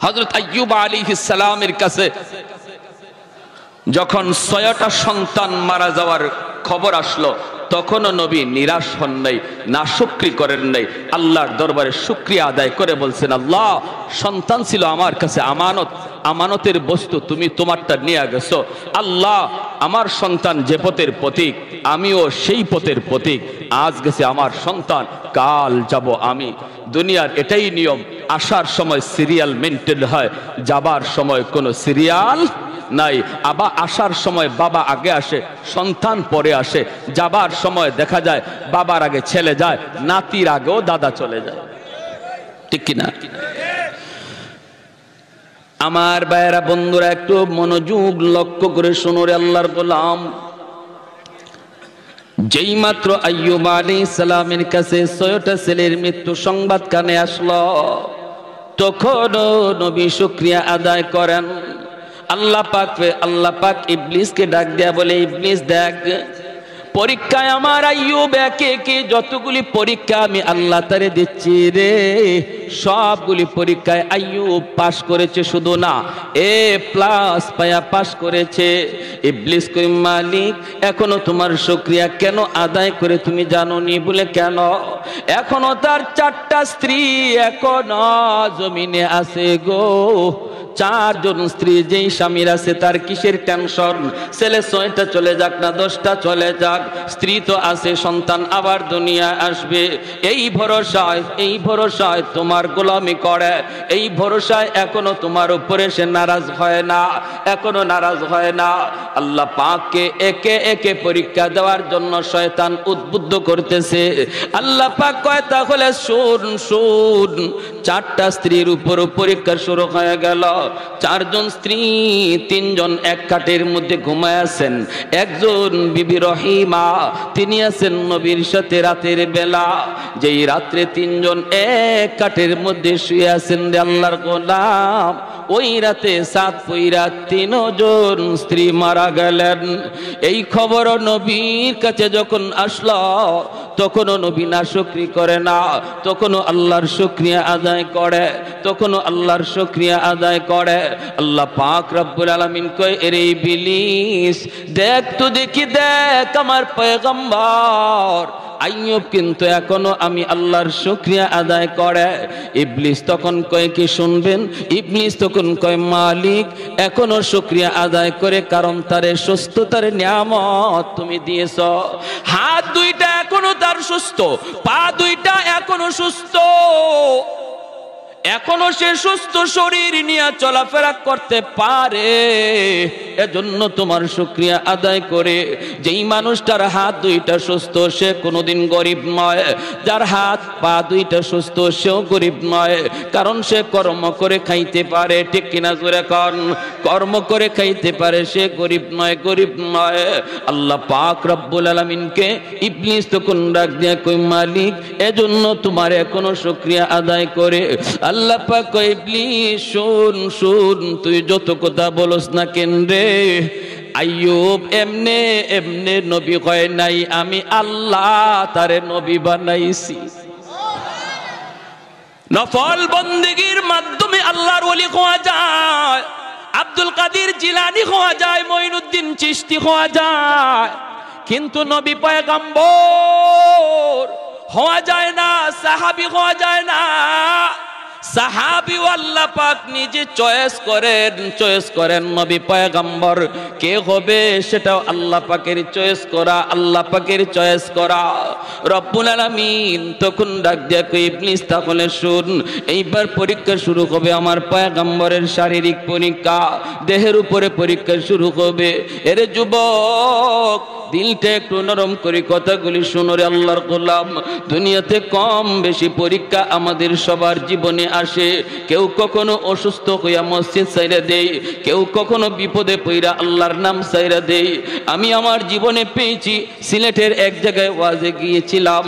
হযরত আইয়ুব আলাইহিস সালামের কাছে যখন ৬টা সন্তান মারা যাওয়ার খবর আসলো, তখনও নবী নিরাশ হন নাই, নাশুকরি করেন নাই। আল্লাহর দরবারে শুকরিয়া আদায় করে বলছেন, আল্লাহ, সন্তান ছিল আমার কাছে আমানত, আমানতের বস্তু, তুমি তোমারটা নিয়ে গেছো। আল্লাহ, আমার সন্তান যে পথের প্রতীক, আমিও সেই পথের প্রতীক। আজ গেছে আমার সন্তান, কাল যাব আমি। দুনিয়ার এটাই নিয়ম, আসার সময় সিরিয়াল মেনটেন হয়, যাবার সময় কোনো সিরিয়াল নাই। আবার আসার সময় বাবা আগে আসে, সন্তান পরে আসে। যাবার সময় দেখা যায় বাবার আগে ছেলে যায়, নাতির আগেও দাদা চলে যায়। ঠিক কিনা? আমার ভাইয়েরা, বন্ধুরা, একটু মনোযোগ লক্ষ্য করে শুনো রে আল্লাহর গোলাম। যেই মাত্র আইয়ুব আলাইহিস সালামের কাছে ৬টা ছেলের মৃত্যু সংবাদ কানে আসলো, তখনও নবী শুকরিয়া আদায় করেন। আল্লাহ পাক ইবলিসকে ডাক দেয়া বলে, ইবলিস দেখ, পরীক্ষায় আমার আইয়ুব একে একে যতগুলি পরীক্ষা আমি আল্লাহ তারে দিচ্ছি রে, সবগুলি পরীক্ষায় আইয়ুব পাশ করেছে, শুধু না A+ পায়া পাশ করেছে। ইবলিস কই, মালিক, এখনো তোমার শুকরিয়া কেন আদায় করে তুমি জানোনি? বলে কেন? এখনো তার 4টা স্ত্রী এখনো জমিনে আছে গো। 4 জন স্ত্রী যেই স্বামীর আছে তার কিসের টেনশন? ছেলে 6টা চলে যাক না 10টা চলে যাক, স্ত্রী তো আছে, সন্তান আবার দুনিয়া আসবে। এই ভরসায় তোমার গোলামি করে, এই ভরসায় এখনো তোমার উপরে সে নারাজ হয় না, এখনো নারাজ হয় না। আল্লাহ পাককে একে একে পরীক্ষা দেওয়ার জন্য শয়তান উদ্বুদ্ধ করতেছে। আল্লাহ পাক কয়, তাহলে শুন, 4টা স্ত্রীর উপর পরীক্ষা শুরু হয়ে গেল। 4 জন স্ত্রী, 3 জন এক খাটের মধ্যে ঘুমায় আছেন। একজন বিবি রহিমা, তিনি আছেন নবীর সাথে রাতের বেলা। যেই রাত্রে 3 জন এক খাটের মধ্যে শুয়ে আছেন রে আল্লাহর গোলাম, ওই রাতে 7 পইরা 3 জন স্ত্রী মারা গেলেন। এই খবর নবীর কাছে যখন আসলো, তখনও নবী নাশুকরি করে না, তখনও আল্লাহর শুকরিয়া আদায় করে, তখনও আল্লাহর শুকরিয়া আদায় করে। আল্লাহ পাক রব্বুল আলামিন কয়, এরে ইবলিস, দেখ তো দেখি, দেখ আমার পয়গম্বর আইয়ুব কিন্তু এখনো আমি আল্লাহর শুকরিয়া আদায় করে। ইবলিস তখন কয়, কি শুনবেন? ইবলিস তখন কয়, মালিক, এখনো শুকরিয়া আদায় করে, কারণ তারে সুস্থতার নিয়ামত তুমি দিয়েছ। হাত 2টা এখনো তার সুস্থ, পা 2টা এখনো সুস্থ, এখনো সে সুস্থ শরীর নিয়ে চলাফেরা করতে পারে। এজন্য তোমার শুকরিয়া আদায় করে। যেই মানুষটার হাত 2টা সুস্থ, সে কোনোদিন গরিব নয়। যার হাত পা 2টা সুস্থ, সেও গরিব নয়, কারণ সে কর্ম করে খাইতে পারে। ঠিক কিনা জোরে কন? কর্ম করে খাইতে পারে, সে গরিব নয়, গরিব নয়। আল্লাহ পাক রব্বুল আলামিনকে ইবলিস তখন ডাক দিয়ে কই, মালিক, এজন্য তোমার এখনো শুকরিয়া আদায় করে। আল্লাহ পাক কয়, ইবলিস শুন, তুই যত কথা বলস না কেন রে, আইয়ুব এমনে এমনে নবী হয় নাই, আমি আল্লাহ তারে নবী বানাইছি। নফল বন্দেগীর মাধ্যমে আল্লাহর ওলি হওয়া যায়, আব্দুল কাদের জিলানী হওয়া যায়, মঈনুদ্দিন চিশতি হওয়া যায়, কিন্তু নবী পয়গম্বর হওয়া যায় না, সাহাবী হওয়া যায় না। সাহাবী আল্লাহ পাক নিজে চয়েস করেন নবী পয়গম্বর কে হবে, সেটাও আল্লাহ পাকের চয়েস করা, আল্লাহ পাকের চয়েস করা। রব্বুল আলামিন তখন ডাক দিয়ে কই, ইবলিস, তাহলে শুন, এইবার পরীক্ষা শুরু হবে আমার পয়গম্বরের শারীরিক পরীক্ষা, দেহের উপরে পরীক্ষা শুরু হবে। এরে যুবক, দিলটা একটু নরম করে কথাগুলি শুনো রে আল্লাহর গোলাম। দুনিয়াতে কম বেশি পরীক্ষা আমাদের সবার জীবনে আসে। কেউ কখনো অসুস্থ হইয়া মসজিদ সাইরা দেই, কেউ কখনো বিপদে পইরা আল্লাহর নাম সাইরা দেই। আমি আমার জীবনে পেয়েছি, সিলেটের এক জায়গায় ওয়াজে গিয়েছিলাম,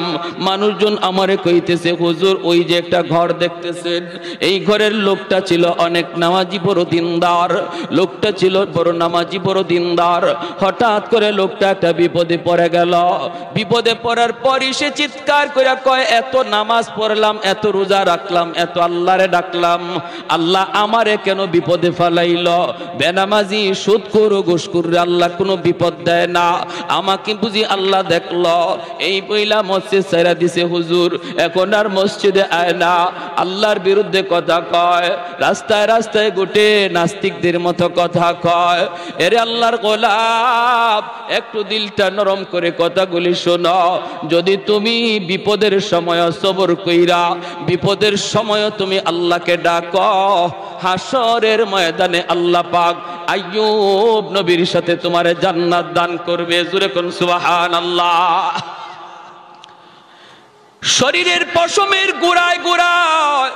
মানুষজন আমারে কইতেছে, হুজুর, ওই যে একটা ঘর দেখতেছেন, এই ঘরের লোকটা ছিল অনেক নামাজি বড় দিনদার, লোকটা ছিল বড় নামাজি বড় দিনদার। হঠাৎ করে লোকটা একটা একটা বিপদে পড়ে গেল। বিপদে পড়ার পরই সে চিৎকার করে কয়, এত নামাজ পড়লাম, এত রোজা রাখলাম, এত আল্লাহরে ডাকলাম, আল্লাহ আমারে কেন বিপদে ফেলাইল? বেনামাজি সুদখোর ঘুষখোর আল্লাহ কোনো বিপদ দেয় না, আমাকে বুঝি আল্লাহ দেখলো। এই বইলা মসজিদ ছেড়ে দিছে হুজুর, এখন আর মসজিদে আয় না, আল্লাহর বিরুদ্ধে কথা কয়, রাস্তায় রাস্তায় ঘুটে নাস্তিকদের মতো কথা কয়। এরে আল্লাহর গোলাম, একটু দিলটা নরম করে কথাগুলি শোনো। যদি তুমি বিপদের সময় সবর কইরা বিপদের সময় তুমি আল্লাহকে ডাকো, হাসরের ময়দানে আল্লাহ পাক আইয়ুব নবীর সাথে তোমারে জান্নাত দান করবে। জোরে কোন সুবহানাল্লাহ। শরীরের পশমের গোড়ায় গোড়ায়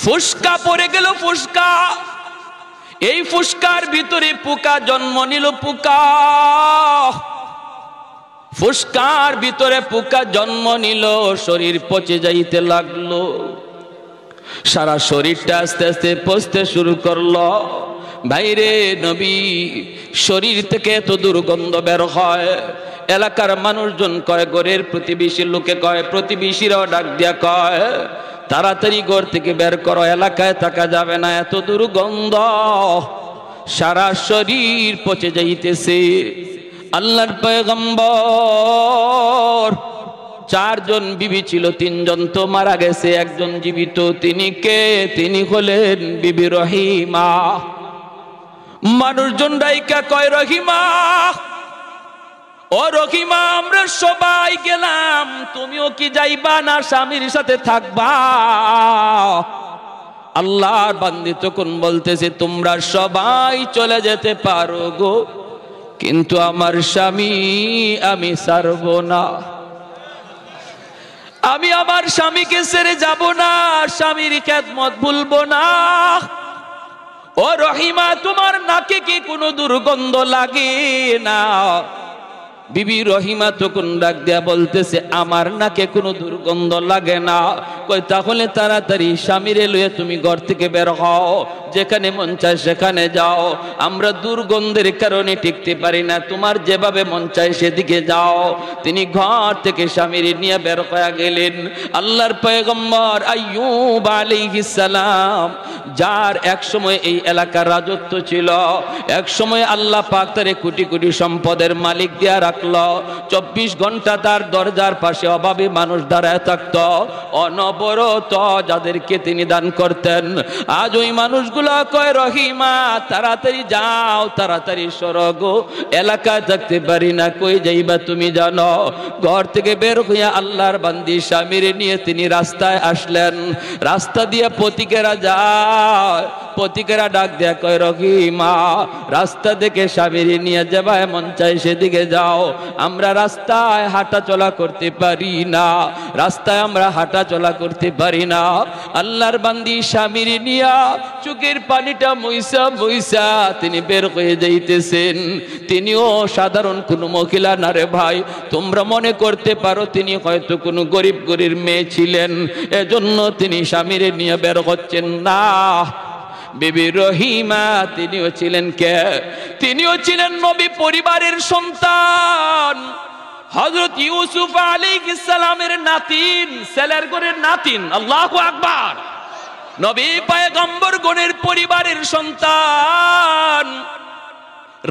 ফুসকা পড়ে গেল, ফুসকা। এই ফুসকার ভিতরে পোকা জন্ম নিল, পোকা। ফুসকার ভিতরে পোকা জন্ম নিল, শরীর পচে যাইতে লাগলো, সারা শরীরটা আস্তে আস্তে পচতে শুরু করলো। ভাইরে নবী, শরীর থেকে এত দুর্গন্ধ বের হয়, এলাকার মানুষজন কয়, ঘরের প্রতিবেশী লোকে কয়, প্রতিবেশীরাও ডাক দিয়া কয়, তাড়াতাড়ি ঘর থেকে বের করো, এলাকায় থাকা যাবে না, এত দুর্গন্ধ, সারা শরীর পচে যাইতেছে। আল্লাহর পয়গম্বর, 4 জন বিবি ছিল, 3 জন তো মারা গেছে, একজন জীবিত। তিনি কে? তিনি হলেন বিবি রহিমা। মানুষজন ডাইকা কয়, রহিমা, ও রহিমা, আমরা সবাই গেলাম, তুমিও কি যাইবা না স্বামীর সাথে থাকবা? আল্লাহর বান্দি তখন বলতেছে, তোমরা সবাই চলে যেতে পারো গো, কিন্তু আমার স্বামী আমি ছাড়বো না, আমি আমার স্বামীকে ছেড়ে যাব না, স্বামীর খেদমত ভুলবো না। ও রহিমা, তোমার নাকে কি কোনো দুর্গন্ধ লাগে না? বিবি রহিমা তখন ডাক দেয়া বলতেছে, আমার নাকে কোনো দুর্গন্ধ লাগে না। কই, তাহলে তাড়াতাড়ি স্বামীরে লইয়া তুমি ঘর থেকে বের হও, যেখানে মন চায় সেখানে যাও, আমরা দুর্গন্ধের কারণে টিকতে পারি না, তোমার যেভাবে মন চায় সেদিকে যাও। তিনি ঘর থেকে স্বামীরে নিয়ে বের হয়ে গেলেন। আল্লাহর পয়গম্বর আইয়ুব আলাইহিস সালাম, যার এক সময় এই এলাকার রাজত্ব ছিল, এক সময় আল্লাহ পাক তারে কোটি কোটি সম্পদের মালিক দিয়া রাখলো। 24 ঘন্টা তার দরজার পাশে অভাবী মানুষ দাঁড়ায় থাকতো, অনবরত যাদেরকে তিনি দান করতেন। আজ ওই মানুষগুলো কয়, রহিমা তাড়াতাড়ি যাও, তাড়াতাড়ি সরো গো, এলাকায় থাকতে পারি না। কই যাইবা তুমি জানো? ঘর থেকে বের হইয়া আল্লাহর বান্দি স্বামীরে নিয়ে তিনি রাস্তায় আসলেন। রাস্তা দিয়ে পথিকেরা যায়, পথিকেরা ডাক দেয়া কয়, রহিমা, রাস্তা দেখে স্বামীরে নিয়ে যাবা, মন চাই সেদিকে যাও, আমরা রাস্তায় হাঁটা চলা করতে পারি না, রাস্তায় আমরা হাঁটা চলা করতে পারি না। আল্লাহর বান্দি স্বামীর নিয়া চোখের পানিটা মুইসা মুইসা তিনি বের হয়ে যাইতেছেন। তিনিও সাধারণ কোনো মহিলা না রে ভাই, তোমরা মনে করতে পারো তিনি হয়তো কোনো গরিব গরিব মেয়ে ছিলেন, এজন্য তিনি স্বামীর নিয়ে বের হচ্ছেন না। বিবি রহিমা তিনিও ছিলেন কে? তিনিও ছিলেন নবী পরিবারের সন্তান, হযরত ইউসুফ আলাইহিস সালামের নাতিন, ছেলের ঘরের নাতিন। আল্লাহু আকবার। নবী পয়গম্বর গণের পরিবারের সন্তান,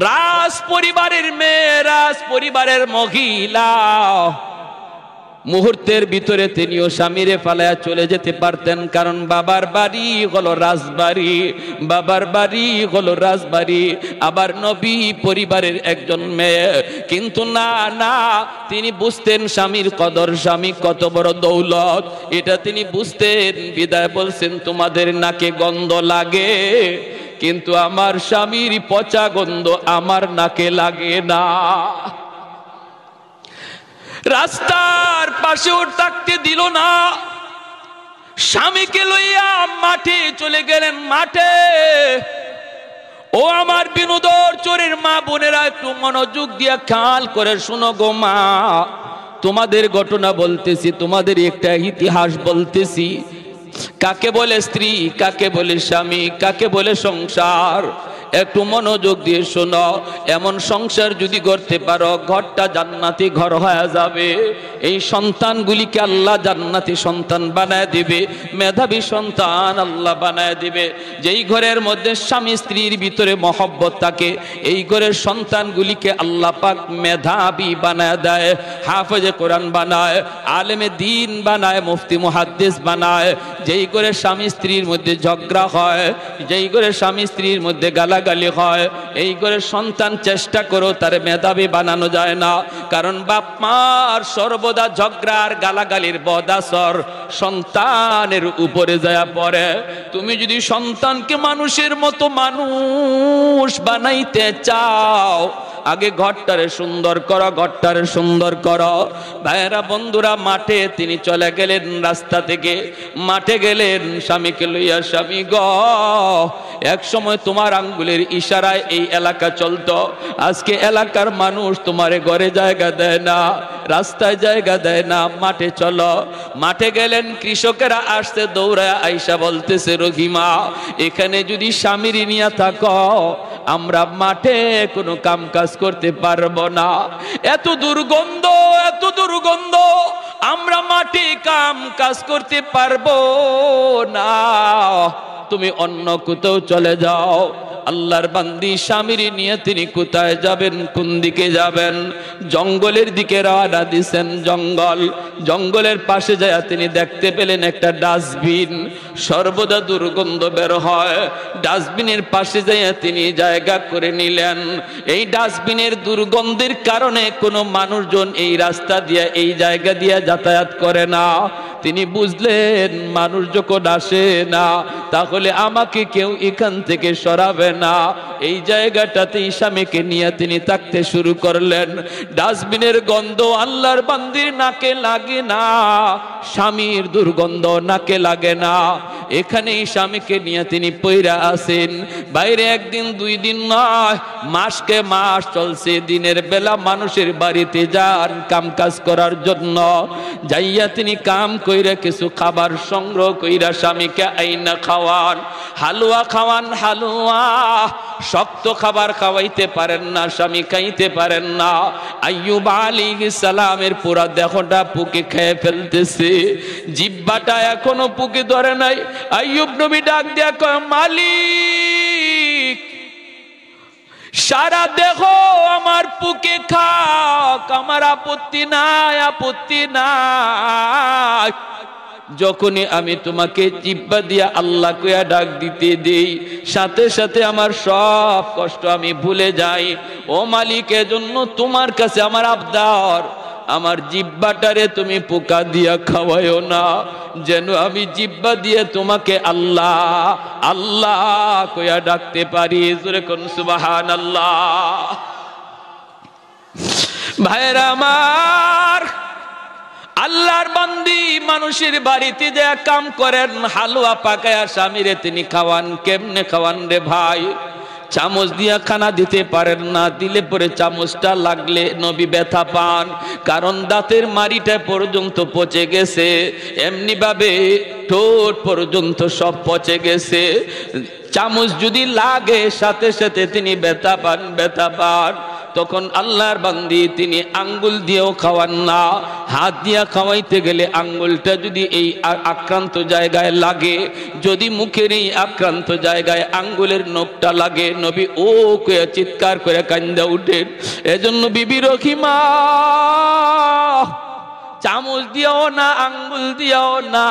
রাজ পরিবারের মেয়ে, রাজ পরিবারের মহিলা। মুহূর্তের ভিতরে তিনিও স্বামীরে ফালায়া চলে যেতে পারতেন, কারণ বাবার বাড়ি হলো রাজবাড়ি, বাবার বাড়ি হলো রাজবাড়ি, আবার নবী পরিবারের একজন মেয়ে। কিন্তু না না, তিনি বুঝতেন স্বামীর কদর, স্বামী কত বড় দৌলত, এটা তিনি বুঝতেন। বিদায় বলছেন, তোমাদের নাকে গন্ধ লাগে, কিন্তু আমার স্বামীর পচা গন্ধ আমার নাকে লাগে না। রাস্তার পাশেও থাকতে দিল না, স্বামীকে লইয়া মাঠে চলে গেলেন। মাঠে, ও আমার বিনোদর চোরের মা বোনেরা, একটু মনোযোগ দিয়া খেয়াল করে শোনো গো মা, তোমাদের ঘটনা বলতেছি, তোমাদের একটা ইতিহাস বলতেছি। কাকে বলে স্ত্রী, কাকে বলে স্বামী, কাকে বলে সংসার, একটু মনোযোগ দিয়ে শোনো, এমন সংসার যদি করতে পারো ঘরটা জান্নাতি ঘর হয়ে যাবে। এই সন্তানগুলিকে আল্লাহ জান্নাতি সন্তান বানায় দিবে, মেধাবী সন্তান আল্লাহ বানায় দিবে। যেই ঘরের মধ্যে স্বামী স্ত্রীর ভিতরে মহব্বত থাকে, এই ঘরের সন্তানগুলিকে আল্লাহ পাক মেধাবী বানায় দেয়, হাফেজে কোরআন বানায়, আলেমে দ্বীন বানায়, মুফতি মুহাদ্দিস বানায়। যেই ঘরে স্বামী স্ত্রীর মধ্যে ঝগড়া হয়, যেই ঘরে স্বামী স্ত্রীর মধ্যে গালাগালি হয়, এই ঘরে সন্তান চেষ্টা করো তার মেধাবী বানানো যায় না। কারণ বাপ মার সর্বদা ঝগড়া আর গালাগালির বদাসর সন্তানের উপরে যায় পড়ে। তুমি যদি সন্তানকে মানুষের মতো মানুষ বানাইতে চাও, আগে ঘরটারে সুন্দর করো, ঘরটারে সুন্দর করো। ভাইয়েরা বন্ধুরা, মাঠে তিনি চলে গেলেন, রাস্তা থেকে মাঠে গেলেন স্বামীকে লইয়া। স্বামী গ, এক সময় তোমার আঙ্গুলের ইশারায় এই এলাকা চলতো, আজকে এলাকার মানুষ তোমারে ঘরে জায়গা দেয় না, রাস্তায় জায়গা দেয় না, মাঠে চলো। মাঠে গেলেন, কৃষকেরা আসতে দৌড়ায় আইসা বলতেছে, রহিমা এখানে যদি স্বামীর নিয়ে থাকো আমরা মাঠে কোনো কাম কাজ করতে পারবো না, এত দুর্গন্ধ, এত দুর্গন্ধ, আমরা মাঠে কাম কাজ করতে পারবো না, তুমি অন্য কোথাও চলে যাও। আল্লাহর বান্দি স্বামীর নিয়ে তিনি কোথায় যাবেন, কোন দিকে যাবেন? জঙ্গলের দিকে রওনা দিছেন। জঙ্গলের পাশে যায় তিনি দেখতে পেলেন একটা ডাস্টবিন, সর্বদা দুর্গন্ধ বের হয়। ডাস্টবিনের পাশে যায় তিনি জায়গা করে নিলেন। এই ডাস্টবিনের দুর্গন্ধের কারণে কোনো মানুষজন এই রাস্তা দিয়ে, এই জায়গা দিয়ে যাতায়াত করে না। তিনি বুঝলেন মানুষ যখন আসে না, তাহলে আমাকে কেউ এখান থেকে সরাবে না। এই জায়গাটাতে স্বামীকে নিয়ে তিনি থাকতে শুরু করলেন। ডাস্টবিনের গন্ধ আল্লাহর বান্দির নাকে লাগে না, স্বামীর দুর্গন্ধ নাকে লাগে না। এখানে স্বামীকে নিয়ে তিনি পইরা আছেন। বাইরে একদিন দুই দিন নয়, মাসকে মাস চলছে। দিনের বেলা মানুষের বাড়িতে যান কাম কাজ করার জন্য, যাইয়া তিনি কাম কইরা কিছু খাবার সংগ্রহ কইরা স্বামীকে আইনা খাওয়ান, হালুয়া খাওয়ান। হালুয়া শক্ত খাবার খাওয়াইতে পারেন না, স্বামী খাইতে পারেন না। আইয়ুব আলাইহিস সালামের পুরা দেহটা পুকে খেয়ে ফেলতেছে, জিহ্বাটা এখনো পুকে ধরে নাই। আইয়ুব নবী ডাক দিয়া কয়, মালিক সারা দেহ আমার পুকে খাক, আমার আপত্তি নাই, আপত্তি নাই। যখনই আমি তোমাকে জিহ্বা দিয়া আল্লাহ কইয়া ডাক দিতে দেই, সাথে সাথে আমার সব কষ্ট আমি ভুলে যাই। ও মালিক, এজন্য তোমার কাছে আমার আবদার, আমার জিহ্বাটারে তুমি পোকা দিয়া খাওয়ায়ো না, যেন আমি জিহ্বা দিয়ে তোমাকে আল্লাহ আল্লাহ কইয়া ডাকতে পারি। জোরে কোন সুবহানাল্লাহ। ভাইরা আমার, আল্লাহর বান্দি মানুষের বাড়িতে যে কাম করেন, হালুয়া পাকায়া স্বামীরে তিনি খাওয়ান। কেমনে খাওয়ান রে ভাই? চামচ দিয়া খানা দিতে পারেন না, দিলে পরে চামচটা লাগলে নবী ব্যথা পান, কারণ দাঁতের মাড়িটা পর্যন্ত পচে গেছে, এমনি ভাবে ঠোঁট পর্যন্ত সব পচে গেছে। চামচ যদি লাগে সাথে সাথে তিনি ব্যথা পান, ব্যথা পান। তখন আল্লাহর বান্দি তিনি আঙ্গুল দিয়েও খাওয়ান না, হাত দিয়া খাওয়াইতে গেলে আঙ্গুলটা যদি এই আক্রান্ত জায়গায় লাগে, যদি মুখের এই আক্রান্ত জায়গায় আঙ্গুলের নখটা লাগে, নবী ও কয়ে চিৎকার করে কান্দা উঠেন। এজন্য বিবি রহিমা চামচ দিও না, আঙ্গুল দিও না,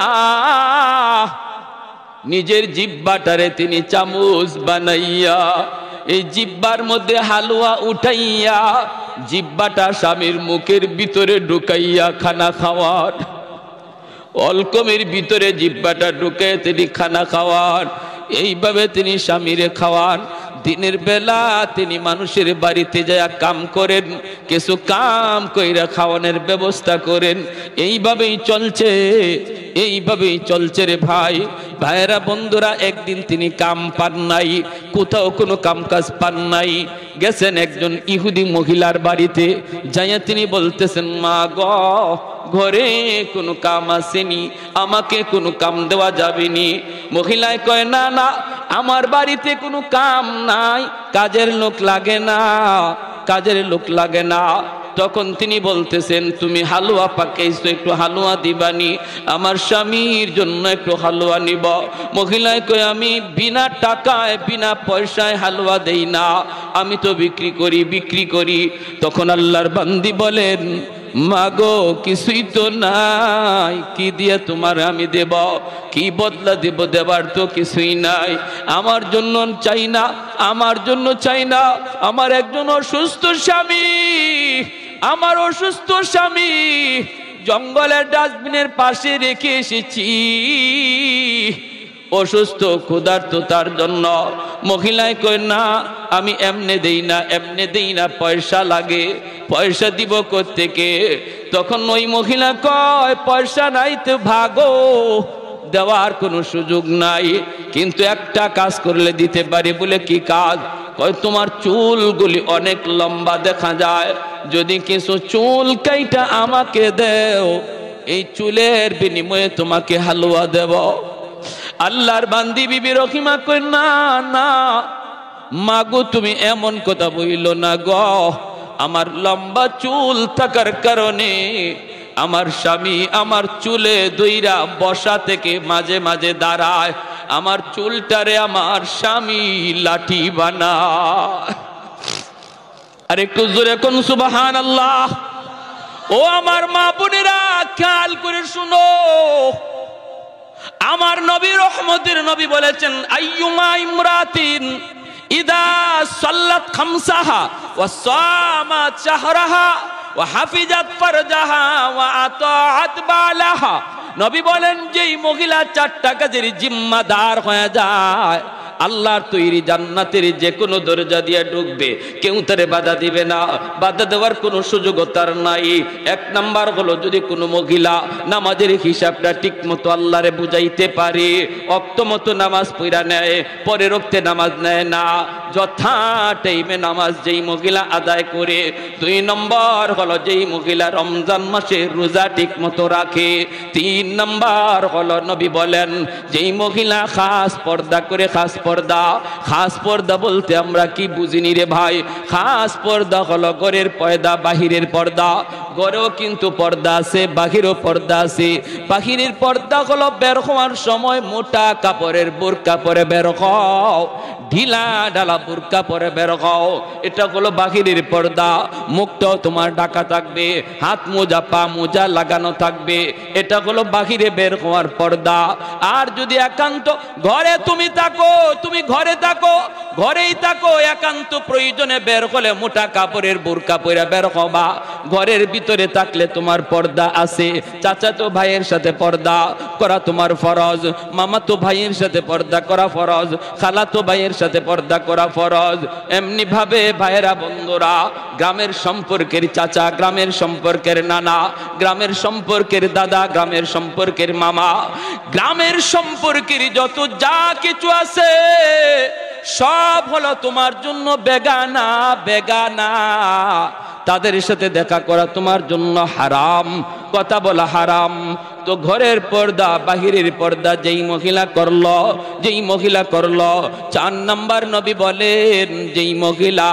নিজের জিহ্বাটারে তিনি চামচ বানাইয়া এই জিহ্বার মধ্যে হালুয়া উঠাইয়া জিহ্বাটা স্বামীর মুখের ভিতরে ঢুকাইয়া খানা খাওয়ান। অলকমের ভিতরে জিহ্বাটা ঢুকে তিনি খানা খাওয়ান। এইভাবে তিনি স্বামীরে খাওয়ান। দিনের বেলা তিনি মানুষের বাড়িতে যায় কাম করেন, কিছু কাম কইরা খাওয়ানোর ব্যবস্থা করেন। এইভাবেই চলছে, এইভাবেই চলছে রে ভাই। ভাইয়েরা বন্ধুরা, একদিন তিনি কাম পান নাই, কোথাও কোনো কাম কাজ পান নাই। গেছেন একজন ইহুদি মহিলার বাড়িতে, যাইয়া তিনি বলতেছেন, মা গো, ঘরে কোনো কাম আসেনি, আমাকে কোনো কাম দেওয়া যাবেনি। মহিলায় কয়, না না, আমার বাড়িতে কোনো কাম নাই, কাজের লোক লাগে না, কাজের লোক লাগে না। তখন তিনি বলতেছেন, তুমি হালুয়া পাকাইছো, একটু হালুয়া দিবানি, আমার স্বামীর জন্য একটু হালুয়া নিব। মহিলায় কয়, আমি বিনা টাকায় বিনা পয়সায় হালুয়া দেই না, আমি তো বিক্রি করি। তখন আল্লাহর বান্দি বলেন, মাগো, কিছুই তো নাই, কি দিয়ে তোমার আমি দেব, কি বদলা দেব, দেবার তো কিছুই নাই। আমার জন্য চাই না, আমার জন্য চাই না, আমার একজন অসুস্থ স্বামী, আমার অসুস্থ স্বামী জঙ্গলের ডাস্টবিনের পাশে রেখে এসেছি, অসুস্থ ক্ষুধার্ত তার জন্য। মহিলায় কয়, না, আমি এমনে দেই না, পয়সা লাগে, পয়সা দিব কোত্থেকে? তখন ওই মহিলা কয়, পয়সা নাই তো ভাগো, দেওয়ার কোনো সুযোগ নাই, কিন্তু একটা কাজ করলে দিতে পারি। বলে কি কাজ? কয়, তোমার চুলগুলি অনেক লম্বা দেখা যায়, যদি কিছু চুল কাইটা আমাকে দেও, এই চুলের বিনিময়ে তোমাকে হালুয়া দেব। আল্লাহর বান্দি বিবি রহিমা কই, না না মাগো, তুমি এমন কথা বইল না গো, আমার লম্বা চুল থাকার কারণে আমার স্বামী আমার চুলে দইরা বসা থেকে মাঝে মাঝে দাঁড়ায়, আমার চুলটারে আমার স্বামী লাঠি বানায়। আর একটু জোরে কোন সুবহানাল্লাহ। ও আমার মা বোনেরা, খেয়াল করে শুনো, আমার নবী রহমতের নবী বলেছেন, আইয়ুমা ইমরাতিন ইদা সাল্লাত খামসাহা ওয়া সামাত শাহরাহা ওয়া হাফিজাত ফারজাহা ওয়া আতাআত বালাহা। নবী বলেন, যেই মহিলা 4টা কাজের জিম্মাদার হয়ে যায়, আল্লাহর তৈরি জান্নাতের যে কোনো দরজা দিয়ে ঢুকবে, কেউ তারে বাধা দিবে না, বাধা দেওয়ার কোনো সুযোগ তার নাই। 1 নাম্বার হলো, যদি কোনো মহিলা নামাজের হিসাবটা ঠিক মতো আল্লাহরে বুঝাইতে পারে, ওয়াক্ত মতো নামাজ পড়া নেয়, পরের ওয়াক্তে নামাজ নেয় না, যথা টাইমে নামাজ যেই মহিলা আদায় করে। 2 নম্বর হলো, যেই মহিলা রমজান মাসে রোজা ঠিক মতো রাখে। 3 নম্বর হলো, নবী বলেন, যেই মহিলা খাস পর্দা করে। খাস পর্দা বলতে আমরা কি বুঝিনি রে ভাই? খাস পর্দা হলো ঘরের পর্দা, বাহিরের পর্দা। ঘরেও কিন্তু পর্দা আছে, বাহিরেও পর্দা আছে। বাহিরের পর্দা হলো বের হওয়ার সময় মোটা কাপড়ের বোরকা পরে বের হও, ঢিলা ঢালা বোরকা পরে বের হও, এটা হলো বাহিরের পর্দা। মুখটাও তোমার ঢাকা থাকবে, হাত মোজা পা মোজা লাগানো থাকবে, এটা হলো বাহিরে বের হওয়ার পর্দা। আর যদি একান্ত ঘরে তুমি থাকো, তুমি ঘরে থাকো, ঘরেই থাকো, একান্ত প্রয়োজনে বের হলে মোটা কাপড়ের বোরকা পরে বের হবা। ঘরের ভিতরে থাকলে তোমার পর্দা আছে। চাচাতো ভাইয়ের সাথে পর্দা করা তোমার ফরজ, মামাতো ভাইয়ের সাথে পর্দা করা ফরজ, খালাতো ভাইয়ের সাথে পর্দা করা ফরজ। এমনি ভাবে ভাইয়েরা বন্ধুরা, গ্রামের সম্পর্কের চাচা, গ্রামের সম্পর্কের নানা, গ্রামের সম্পর্কের দাদা, গ্রামের সম্পর্কের মামা, গ্রামের সম্পর্কের যত যা কিছু আছে সব হলো তোমার জন্য বেগানা, বেগানা। তাদের সাথে দেখা করা তোমার জন্য হারাম, কথা বলা হারাম। তো ঘরের পর্দা, বাহিরের পর্দা যেই মহিলা করলো, 4 নাম্বার নবী বলেন, যেই মহিলা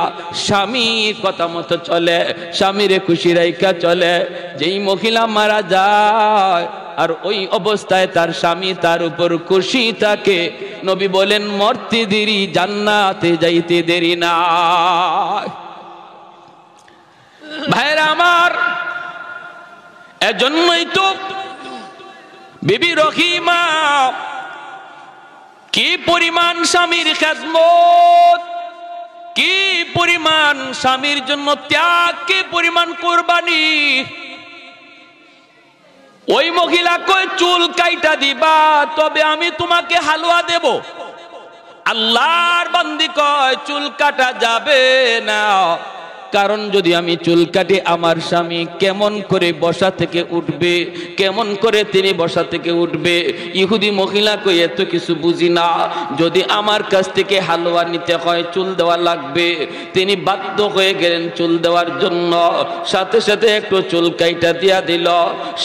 স্বামীর কথা মতো চলে, স্বামীরে খুশি রাইখা চলে। যেই মহিলা মারা যায় আর ওই অবস্থায় তার স্বামী তার উপর খুশি থাকে, নবী বলেন, মরতে দেরি, জান্নাতে যাইতে দেরি না। ভাইরা আমার, এজন্যই তো বিবি রহিমা কি পরিমাণ স্বামীর খেদমত, কি পরিমাণ স্বামীর জন্য ত্যাগ, কি পরিমাণ কুরবানি। ওই মহিলা কই, চুল কাইটা দিবা তবে আমি তোমাকে হালুয়া দেব। আল্লাহর বান্দি কয়, চুল কাটা যাবে না, কারণ যদি আমি চুল কাটি আমার স্বামী কেমন করে বসা থেকে উঠবে, কেমন করে তিনি বসা থেকে উঠবে। ইহুদি মহিলা কই এত কিছু বুঝি না, যদি আমার কাছ থেকে হালুয়া নিতে হয় চুল দেওয়া লাগবে। তিনি বাধ্য হয়ে গেলেন চুল দেওয়ার জন্য, সাথে সাথে একটু চুল কাইটা দিয়া দিল।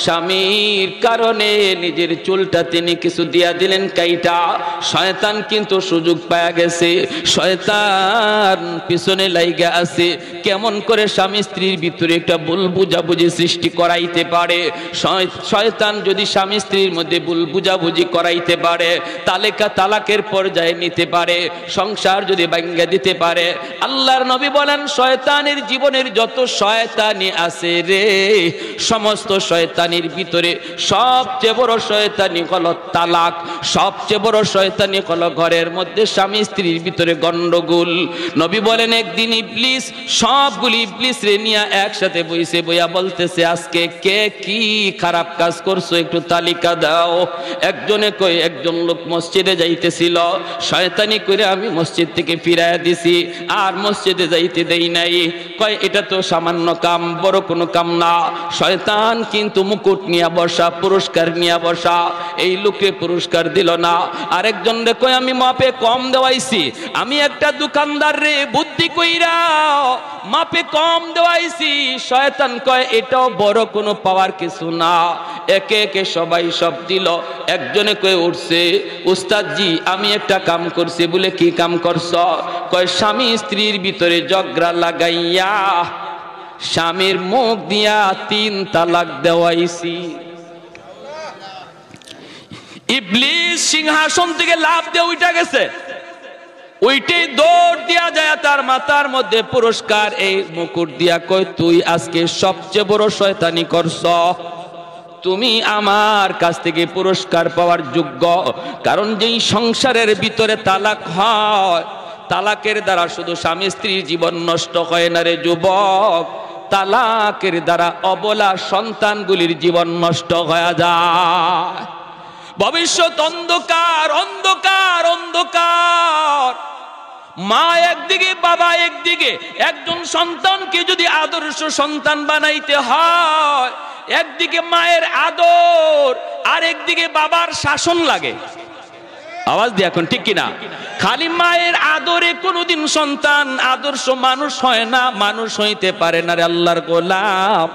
স্বামীর কারণে নিজের চুলটা তিনি কিছু দিয়া দিলেন কাইটা। শয়তান কিন্তু সুযোগ পায়া গেছে, শয়তান পিছনে লাইগা আছে কেমন করে স্বামী স্ত্রীর ভিতরে একটা ভুল বুঝাবুঝি সৃষ্টি করাইতে পারে। শয়তান যদি স্বামী স্ত্রীর মধ্যে ভুল বুঝাবুঝি করাইতে পারে, তালাকের পর্যায়ে নিতে পারে, সংসার যদি ভাঙ্গা দিতে পারে। আল্লাহর নবী বলেন শয়তানের জীবনের যত শয়তানি আছে রে, সমস্ত শয়তানির ভিতরে সবচেয়ে বড় শয়তানি হলো তালাক, সবচেয়ে বড় শয়তানি হলো ঘরের মধ্যে স্বামী স্ত্রীর ভিতরে গন্ডগোল। নবী বলেন একদিন ইবলিস সবগুলি ইবলিস রে নিয়ে একসাথে বইছে, বইয়া বলতেছে আজকে কে কি খারাপ কাজ করছো একটু তালিকা দাও। একজনে কই একজন লোক মসজিদে যাইতেছিল, শয়তানি করে আমি মসজিদ থেকে ফিরাইয়া দিছি, আর মসজিদে যাইতে দেই নাই। কয় এটা তো সামান্য কাম, বড় কোনো কাম না। শয়তান কিন্তু মুকুট নিয়ে বসা, পুরস্কার নিয়ে বসা, এই লোকে পুরস্কার দিল না। আরেকজন রে কয় আমি মাপে কম দেওয়াইছি, আমি একটা দোকানদার রে বুদ্ধি কইরা মাপে কম দেওয়াইছি। শয়তান কয় এটাও বড় কোনো পাওয়ার কিছু না। একে একে সবাই সব দিল। একজনে কয়ে উঠছে উস্তাদজি আমি একটা কাম করছি। বলে কি কাম করছ? কয় স্বামী স্ত্রীর ভিতরে ঝগড়া লাগাইয়া স্বামীর মুখ দিয়া 3 তালাক দেওয়াইছি। ইবলিস সিংহাসন থেকে লাফ দিয়ে উঠে গেছে, ওইটাই দৌড় দিয়া যায় তার মাথার মধ্যে পুরস্কার এই মুকুট দিয়া কয় তুই আজকে সবচেয়ে বড় শয়তানি করছ, তুমি আমার কাছ থেকে পুরস্কার পাওয়ার যোগ্য। কারণ যেই সংসারের ভিতরে তালাক হয়, তালাকের দ্বারা শুধু স্বামী স্ত্রীর জীবন নষ্ট হয় না রে যুবক, তালাকের দ্বারা অবলা সন্তানগুলির জীবন নষ্ট হয়ে যায়। ভবিষ্যৎ অন্ধকার অন্ধকার অন্ধকার। মা একদিকে বাবা একদিকে, একজন সন্তানকে যদি আদর্শ সন্তান বানাইতে হয়, একদিকে মায়ের আদর আর একদিকে বাবার শাসন লাগে। আওয়াজ দিয়ে এখন ঠিক কিনা? খালি মায়ের আদরে কোনোদিন সন্তান আদর্শ মানুষ হয় না, মানুষ হইতে পারে না রে আল্লাহর গোলাম।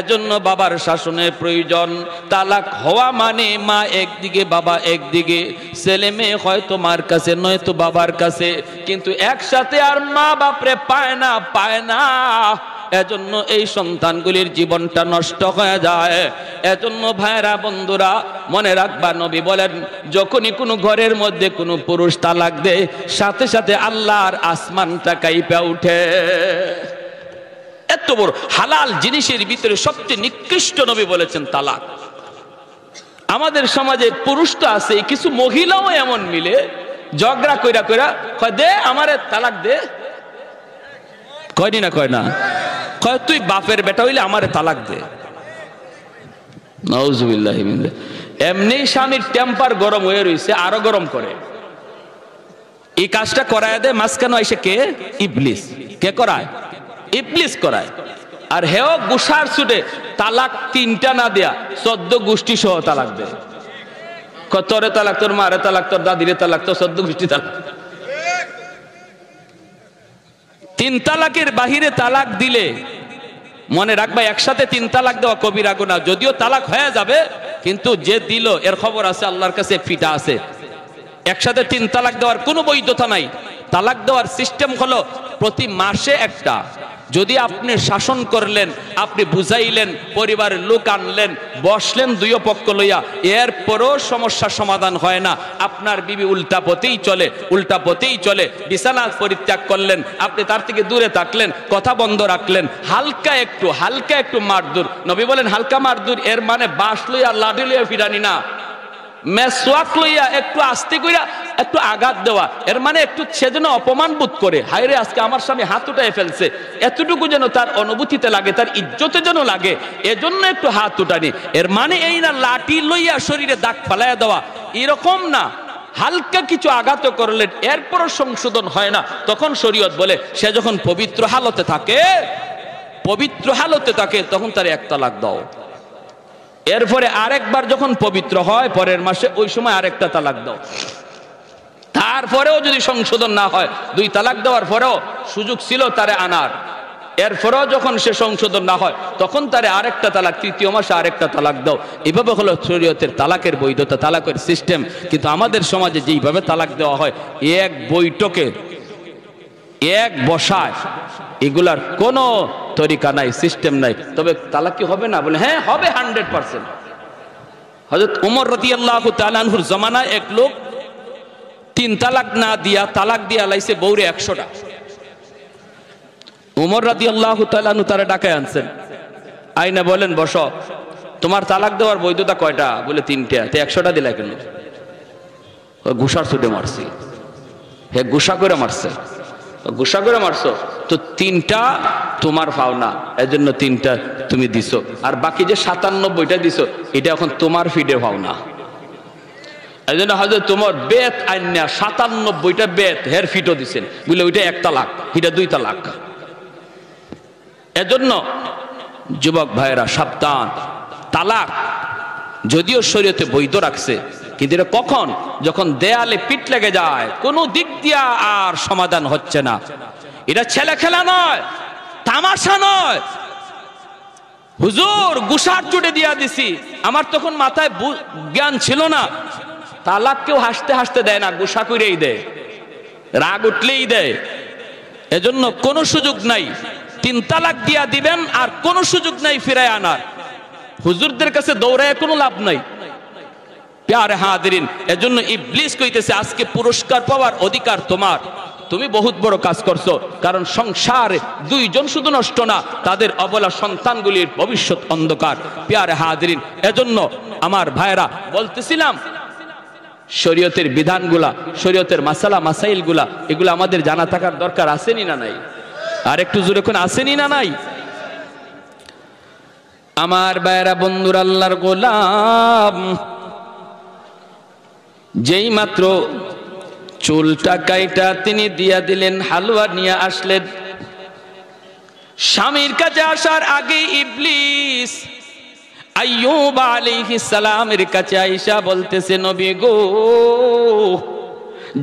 এজন্য বাবার শাসনের প্রয়োজন। তালাক হওয়া মানে মা একদিকে বাবা একদিকে, ছেলে মেয়ে হয়তো মার কাছে নয়তো বাবার কাছে, কিন্তু একসাথে আর মা বাপরে পায় না, পায় না। এজন্য এই সন্তানগুলির জীবনটা নষ্ট হয়ে যায়। এজন্য ভাইরা বন্ধুরা মনে রাখবা, নবী বলেন যখনই কোনো ঘরের মধ্যে কোনো পুরুষ তালাক দেয়, সাথে সাথে আল্লাহর আসমানটা কাঁপে ওঠে। এত বড় হালাল জিনিসের ভিতরে সবচেয়ে নিকৃষ্ট নবী বলেছেন তালাক। আমাদের সমাজে পুরুষ তো আছে, কিছু মহিলাও এমন মিলে ঝগড়া কইরা কইরা কয় দে আমারে তালাক দে। কয়নি না কয় না? কয় তুই বাপের বেটা হইলে আমারে তালাক দে। নাউজুবিল্লাহ। এমনি স্বামীর টেম্পার গরম হয়ে রয়েছে, আরো গরম করে। এই কাজটা করায় দেয় মাঝখানে এসে কে? ইবলিস। কে করায়? ইবলিস করায়। আর হেও গুসার ছুটে তালাক 3টা না দেয়া 14 গোষ্ঠী সহ তালাক দেয়। তোরে তালাক, তোর মারে তালাক, তোর দাদিরে তালাক, তোর 14 গোষ্ঠী তালাক। 3 তালাকের বাহিরে তালাক দিলে মনে রাখবা একসাথে 3 তালাক দেওয়া কবিরা গুনাহ। যদিও তালাক হয়ে যাবে, কিন্তু যে দিল এর খবর আছে আল্লাহর কাছে, ফিটা আছে। একসাথে 3 তালাক দেওয়ার কোনো বৈধতা নাই। তালাক দেওয়ার সিস্টেম হলো প্রতি মাসে একটা। যদি আপনি শাসন করলেন, আপনি বুঝাইলেন, পরিবারের লোক আনলেন, বসলেন 2 পক্ষ লইয়া, এরপরও সমস্যার সমাধান হয় না, আপনার বিবি উল্টা পথেই চলে, উল্টা পথেই চলে, বিছানা পরিত্যাগ করলেন, আপনি তার থেকে দূরে থাকলেন, কথা বন্ধ রাখলেন, হালকা একটু মারদুর। নবী বলেন হালকা মারদুর এর মানে বাঁশ লইয়া লাঠি লইয়া ফিরানি না, মেসওয়াক লইয়া একটু আস্তে কইরা একটু আঘাত দেওয়া। এর মানে একটু সে যেন অপমান বোধ করে, হায় রে আজকে আমার স্বামী হাত উঠায় ফেলছে, এতটুকু যেন তার অনুভূতিতে লাগে, তার ইজ্জতে যেন লাগে, এজন্য একটু হাত উঠানি। এর মানে এই না লাঠি লইয়া শরীরে দাগ ফালাইয়া দেওয়া, এরকম না। হালকা কিছু আঘাত করলেন, এরপরও সংশোধন হয় না, তখন শরীয়ত বলে সে যখন পবিত্র হালতে থাকে তখন তার এক তালাক দাও। এরপরে আরেকবার যখন পবিত্র হয় পরের মাসে, ওই সময় আরেকটা তালাক দাও। তারপরেও যদি সংশোধন না হয়, 2 তালাক দেওয়ার পরেও সুযোগ ছিল তারে আনার, এরপরেও যখন সে সংশোধন না হয় তখন তারে আরেকটা তালাক, 3য় মাসে আরেকটা তালাক দাও। এভাবে হলো শরীয়তের তালাকের বৈধতা, তালাকের সিস্টেম। কিন্তু আমাদের সমাজে যেইভাবে তালাক দেওয়া হয়, এক বৈঠকে এক বসায়, এগুলার কোনো তরিকা নাই, সিস্টেম নাই। তবে তালাক কি হবে না? বলে হ্যাঁ হবে, 100%। হযরত ওমর রাদিয়াল্লাহু তাআলা আনহুর জামানায় এক লোক 3 তালাক না দিয়া তালাক দিয়া লাইছে বউরে 100টা। ওমর রাদিয়াল্লাহু তাআলা আনহু তারে ডাকায় আনছেন, আইনা বলেন বসো, তোমার তালাক দেওয়ার বৈধতা কয়টা? বলে 3টা। তে 100টা দিলা কেন? গুসার ছুটে মারছি। হে গুসা করে মারছে, গুসা করে মারছো তো 3টা তোমার পাওনা, এজন্য 3টা তুমি দিছো, আর বাকি যে 97টা দিছো এটা এখন তোমার ফিডে পাওনা। এজন্য হযরত তোমার বেত আইনা 97টা বেত হের ফিটও দিছেন, বলে ওইটা 1 তালাক, এটা 2 তালাক। এজন্য যুবক ভাইরা সাবধান। তালাক যদিও শরীয়তে বৈধ রাখছে, কিন্তু এটা কখন? যখন দেয়ালে পিঠ লেগে যায়, কোনো দিক দিয়া আর সমাধান হচ্ছে না। এটা ছেলে খেলা নয়, তামাশা নয়। হুজুর গুসার চুটে দিয়া দিছি, আমার তখন মাথায় জ্ঞান ছিল না। তালাক কেউ হাসতে হাসতে দেয় না, গুসা করেই দেয়, রাগ উঠলেই দেয়। এজন্য কোনো সুযোগ নাই, 3 তালাক দিয়া দিবেন আর কোনো সুযোগ নাই ফিরায় আনার। হুজুরদের কাছে দৌড়ায় কোনো লাভ নাই। প্যারে হাজিরিন, এজন্য ইবলিস কইতেছে আজকে পুরস্কার পাওয়ার অধিকার তোমার, তুমি বহুত বড় কাজ করছো। কারণ সংসারে 2 জন শুধু নষ্ট না, তাদের অবলা সন্তানগুলির ভবিষ্যৎ অন্ধকার। প্যারে হাজিরিন, এজন্য আমার ভাইরা বলতেছিলাম, শরীয়তের বিধানগুলা, শরীয়তের মাসালা মাসাইলগুলা, এগুলো আমাদের জানা থাকার দরকার আসেনি না নাই? আর একটু জোরে কোন আসেনি না নাই? আমার ভাইরা বন্ধুর আল্লাহর গোলাম, যেই মাত্র চুলটা কাইটা তিনি দিয়া দিলেন, হালুয়া নিয়ে আসলেন। স্বামীর কাছে আসার আগে ইবলিস আইয়ুব আলাইহিস সালামের কাছে আয়েশা বলতেছে, নবী গো,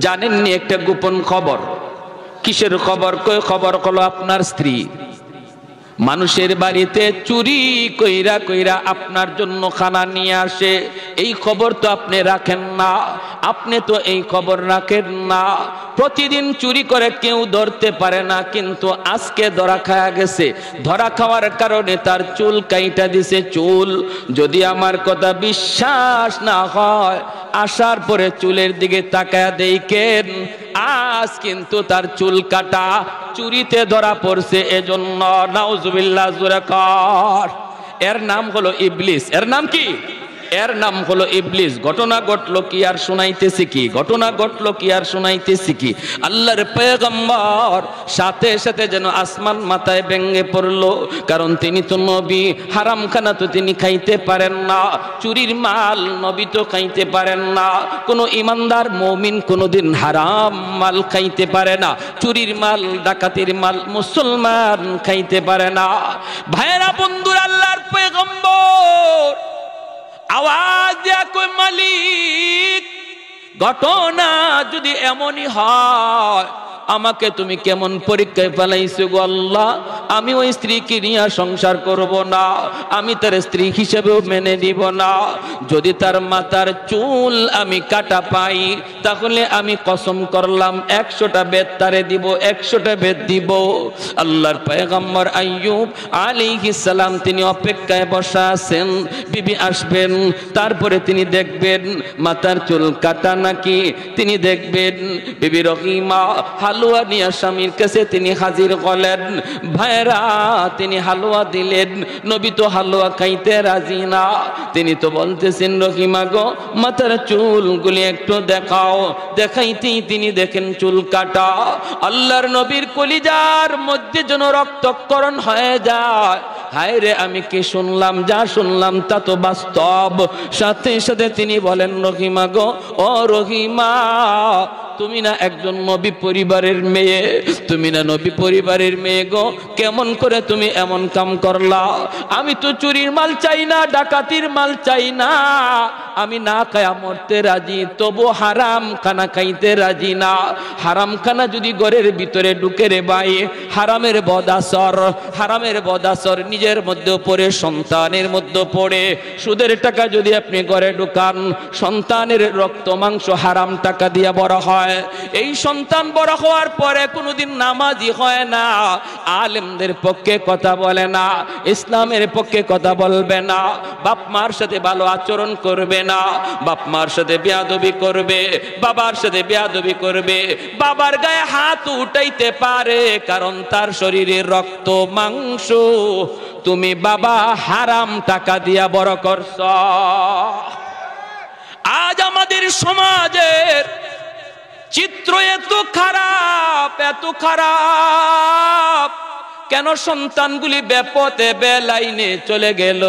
জানেননি একটা গোপন খবর? কিসের খবর? কই খবর হলো আপনার স্ত্রী মানুষের বাড়িতে চুরি কইরা কইরা আপনার জন্য খানা নিয়ে আসে। এই খবর তো আপনি রাখেন না, আপনি তো এই খবর রাখেন না। প্রতিদিন চুরি করে কেউ ধরতে পারে না, কিন্তু আজকে ধরা খাওয়া গেছে। ধরা খাওয়ার কারণে তার চুল কাইটা দিছে। চুল যদি আমার কথা বিশ্বাস না হয়, আসার পরে চুলের দিকে তাকায়া দেখেন, আজ কিন্তু তার চুল কাটা চুরিতে ধরা পড়ছে। এজন্য নাউজুবিল্লাহ জোরে কর। এর নাম হলো ইবলিস। এর নাম কি? এর নাম হলো ইবলিস। ঘটনা ঘটলো কি আর শুনাইতেছি কি? ঘটনা ঘটলো কি আর শুনাইতেছি কি? আল্লাহর পয়গম্বর সাথে সাথে যেন আসমান মাথায় ভেঙে পড়লো, কারণ তিনি তো নবী। হারাম খানা তো তিনি খাইতে পারেন না, চুরির মাল নবী তো খাইতে পারেন না। কোনো ইমানদার মুমিন কোনোদিন হারাম মাল খাইতে পারে না, চুরির মাল ডাকাতির মাল মুসলমান খাইতে পারে না। ভাইরা বন্ধুরা, আল্লাহর পয়গম্বর আওয়াজ দিয়া কই, মালিক, ঘটনা যদি এমনই হয়, আমাকে তুমি কেমন পরীক্ষায় ফেলাইছো গো আল্লাহ? আমি ওই স্ত্রীকে নিয়ে সংসার করব না, আমি তার স্ত্রী হিসেবেও মেনে নিব না। যদি তার মাথার চুল আমি কাটা পাই, তাহলে আমি কসম করলাম 100টা বেত তারে দিব, 100টা বেত দিব। আল্লাহর পয়গম্বর আইয়ুব আলাইহিস সালাম তিনি অপেক্ষায় বসা আছেন, বিবি আসবেন, তারপরে তিনি দেখবেন মাথার চুল কাটা নাকি। তিনি দেখবেন বিবি রহিমা হালুয়া নিয়ে স্বামীর কাছে তিনি হাজির হলেন। ভাইরা, তিনি হালুয়া দিলেন। নবী তো হালুয়া খাইতে রাজি না। তিনি তো বলতেছেন, রহিমা গো, মাথার চুলগুলি একটু দেখাও। দেখাইতেই তিনি দেখেন চুল কাটা। আল্লাহর নবীর কলিজার মধ্যে যেন রক্তক্ষরণ হয়ে যায়। হায় রে আমি কি শুনলাম, যা শুনলাম তা তো বাস্তব। সাথে সাথে তিনি বলেন, রহিমা গো, ও রহিমা, তুমি না একজন নবী পরিবারের মেয়ে, তুমি না নবী পরিবারের মেয়ে গো, কেমন করে তুমি এমন কাম করলা? আমি তো চুরির মাল চাই না, ডাকাতির মাল চাই না, আমি না খায়া মরতে রাজি, তবু হারাম খানা খাইতে রাজি না। হারাম খানা যদি ঘরের ভিতরে ঢুকে রে ভাই, হারামের বদাসর, হারামের বদাসর নিজের মধ্যে পড়ে, সন্তানের মধ্যে পড়ে। সুদের টাকা যদি আপনি ঘরে ঢুকান, সন্তানের রক্ত মাংস হারাম টাকা দিয়ে বড় হয়। এই সন্তান বড় হওয়ার পরে কোনোদিন নামাজি হয় না, আলেমদের পক্ষে কথা বলে না, ইসলামের পক্ষে কথা বলবে না, বাপ মার সাথে ভালো আচরণ করবে না, বাপ মার সাথে বেয়াদবি করবে, বাবার সাথে বেয়াদবি করবে, বাবার গায়ে হাত উঠাইতে পারে, কারণ তার শরীরে রক্ত মাংস তুমি বাবা হারাম টাকা দিয়া বড় করছ। আজ আমাদের সমাজের চিত্র এত খারাপ, এত খারাপ। কেন সন্তানগুলি বেপথে বেলাইনে চলে গেল?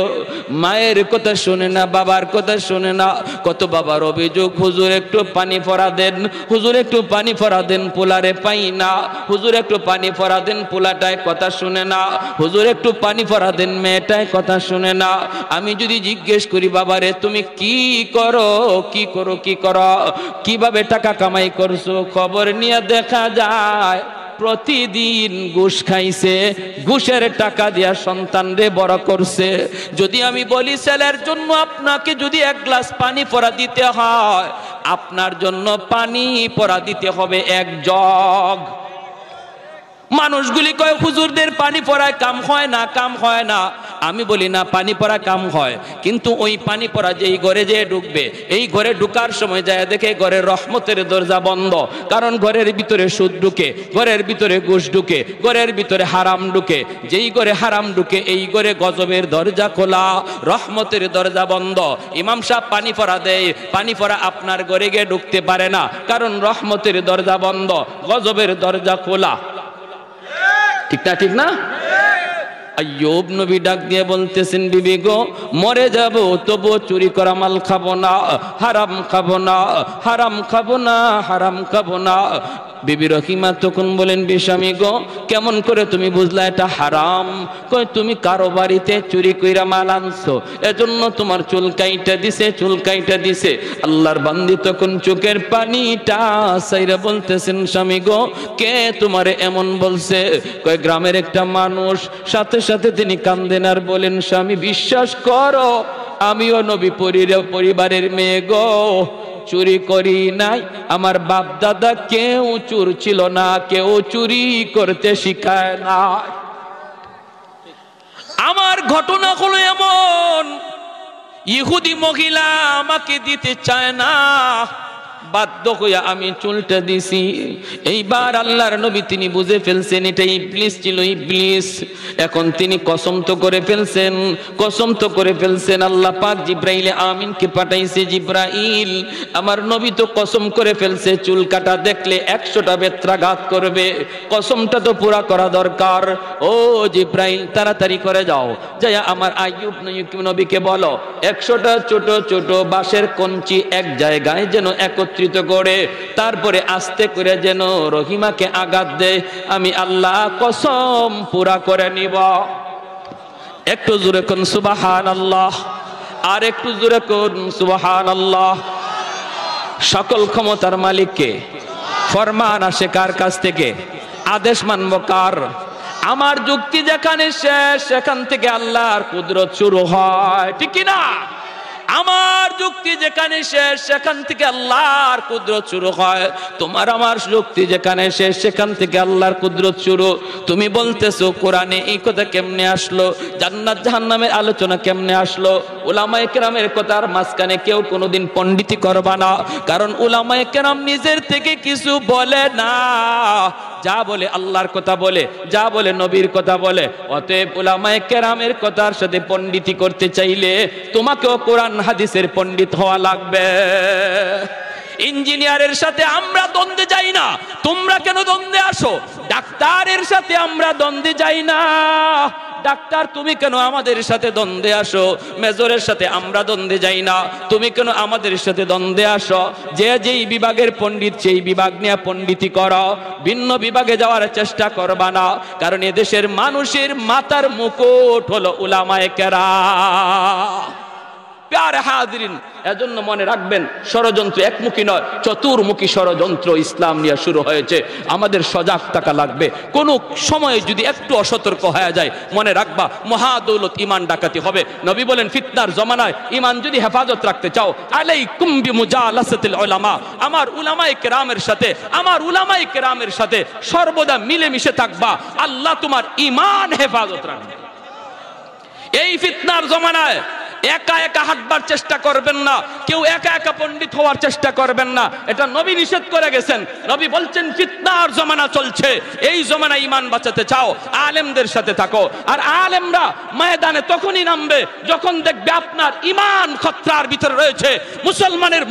মায়ের কথা শুনে না, বাবার কথা শুনে না। কত বাবার অভিযোগ, হুজুর একটু পানি ফোড়া দেন, হুজুর একটু পানি ফোড়া দেন, পোলারে পাই না, হুজুর একটু পানি ফোড়া দেন, পোলাটায় কথা শুনে না, হুজুর একটু পানি ফোড়া দেন, মেয়েটায় কথা শুনে না। আমি যদি জিজ্ঞেস করি, বাবারে তুমি কি করো, কি করো, কি করো, কিভাবে টাকা কামাই করছো, খবর নিয়ে দেখা যায় প্রতিদিন ঘুষ খাইছে, ঘুষের টাকা দিয়া সন্তানরে বড় করছে। যদি আমি বলি ছেলের জন্য আপনাকে যদি এক গ্লাস পানি পড়া দিতে হয়, আপনার জন্য পানি পড়া দিতে হবে এক জগ। মানুষগুলি কয় হুজুরদের পানি পড়ায় কাম হয় না, কাম হয় না। আমি বলি না, পানি পড়া কাম হয়, কিন্তু ওই পানি পড়া যেই ঘরে যে ঢুকবে, এই ঘরে ঢুকার সময় যায় দেখে ঘরের রহমতের দরজা বন্ধ, কারণ ঘরের ভিতরে সুদ ঢুকে, ঘরের ভিতরে ঘুষ ঢুকে, ঘরের ভিতরে হারাম ঢুকে। যেই ঘরে হারাম ঢুকে এই ঘরে গজবের দরজা খোলা, রহমতের দরজা বন্ধ। ইমাম সাহেব পানি পড়া দেয়, পানি পড়া আপনার ঘরে গিয়ে ঢুকতে পারে না, কারণ রহমতের দরজা বন্ধ, গজবের দরজা খোলা। ঠিক না, ঠিক না? আইয়ুব নবী ডাক দিয়ে বলতেছেন, বিবি গো, মরে যাব তবু চুরি করা মাল খাবো না, হারাম খাবো না, হারাম খাবো না, হারাম খাবো না। বিবি রহিমা তখন বলেন, স্বামী গো, কেমন করে তুমি বুঝলা এটা হারাম? কই তুমি কারো বাড়িতে চুরি কইরা মাল আনছো, এজন্য তোমার চুল কাইটা দিছে, চুল কাইটা দিছে। আল্লাহর বান্দি তখন চোখের পানিটা সাইরা বলতেছেন, স্বামী গো, কে তোমারে এমন বলছে? কই গ্রামের একটা মানুষ। সাথে সাথে তিনি কান্দেন আর বলেন, স্বামী বিশ্বাস করো, আমিও নবী পরিবারের মেয়ে গো, চুরি করি নাই, আমার বাপ দাদা কেউ চোর ছিল না, কেউ চুরি করতে শিখায় না। আমার ঘটনা হলো এমন, ইহুদি মহিলা আমাকে দিতে চায় না, বাধ্য হইয়া আমি চুলটা দিছি। এইবার আল্লাহর নবী তিনি বুঝে ফেলছেন এটা ইবলিস ছিল, ইবলিস। এখন তিনি কসম তো করে ফেলছেন, কসম তো করে ফেলছেন। আল্লাহ পাক জিব্রাইল আমিনকে পাঠাইছে, জিব্রাইল আমার নবী তো কসম করে ফেলছে চুল কাটা দেখলে 100টা বেত্রাঘাত করবে, কসমটা তো পুরা করা দরকার। ও জিব্রাইল তাড়াতাড়ি করে যাও, যাই আমার আইয়ুব নবীকে বলো 100টা ছোট ছোট বাঁশের কঞ্চি এক জায়গায় যেন একত্রিত করে, তারপরে আস্তে করে যেন রহিমাকে আঘাত দেয়, আমি আল্লাহ কসম পুরা করে নিব। একটু জোরে কোন সুবহানাল্লাহ, আর একটু জোরে কোন সুবহানাল্লাহ। সকল ক্ষমতার মালিককে, ফরমান আসে কার কাছ থেকে, আদেশ মানব কার? আমার যুক্তি যেখানে শেষ সেখান থেকে আল্লাহর কুদরত শুরু হয়, ঠিক কি না? আমার যুক্তি যেখানে শেষ সেখান থেকে আল্লাহর কুদরত শুরু হয়। তোমার আমার যুক্তি যেখানে শেষ সেখান থেকে আল্লাহর কুদরত শুরু। তুমি বলতেছো কোরআনে এই কথা কেমনে আসলো, জান্নাত জাহান্নামের আলোচনা কেমনে আসলো? উলামায়ে কেরামের কথার মাঝখানে কেউ কোনোদিন পণ্ডিতি করবা না, কারণ উলামায়ে কেরাম নিজের থেকে কিছু বলে না, যা বলে আল্লাহর কথা বলে, যা বলে নবীর কথা বলে। অতএব উলামায়ে কেরামের কথার সাথে পণ্ডিতি করতে চাইলে তোমাকেও কোরআন হাদিসের পণ্ডিত হওয়া লাগবে। ইঞ্জিনিয়ারের সাথে আমরা দ্বন্দ্বে যাই না, তোমরা কেন দ্বন্দ্বে আসো? ডাক্তারের সাথে আমরা দ্বন্দ্বে যাই না, ডাক্তার তুমি কেন আমাদের সাথে দ্বন্দ্বে আসো? মেজরের সাথে আমরা দ্বন্দ্বে যাই না, তুমি কেন আমাদের সাথে দ্বন্দ্বে আসো? যে যেই বিভাগের পণ্ডিত সেই বিভাগ নিয়ে পণ্ডিতি করো, ভিন্ন বিভাগে যাওয়ার চেষ্টা করবা না, কারণ এদেশের মানুষের মাথার মুকুট হলো উলামায়ে কেরাম। প্যারে হাজিরিন, এজন্য মনে রাখবেন, ষড়যন্ত্র একমুখী নয়, চতুর্মুখী ষড়যন্ত্র ইসলাম নিয়ে শুরু হয়েছে। আমাদের সজাগ থাকা লাগবে। কোনো সময়ে যদি একটু অসতর্ক হয়ে যায়, মনে রাখবা মহাদৌলত ইমান ডাকাতি হবে। নবী বলেন, ফিতনার জমানায় ইমান যদি হেফাজত রাখতে চাও, আলাইকুম বিমুজালাসাতিল উলামা, আমার উলামায়ে কেরামের সাথে, আমার উলামায়ে কেরামের সাথে সর্বদা মিলেমিশে থাকবা, আল্লাহ তোমার ইমান হেফাজত রাখবে। এই ফিতনার জমানায় একা একা হাঁটবার চেষ্টা করবেন না, কেউ একা একা পণ্ডিত হওয়ার চেষ্টা করবেন না, এটা নবী নিষেধ করে গেছেন। নবী বলছেন, ফিতনার জমানা চলছে, এই জমানায় ঈমান বাঁচাতে চাও, আলেমদের সাথে থাকো। আর আলেমরা ময়দানে তখনই নামবে যখন দেখবে আপনার ঈমান খতরার ভিতরে রয়েছে,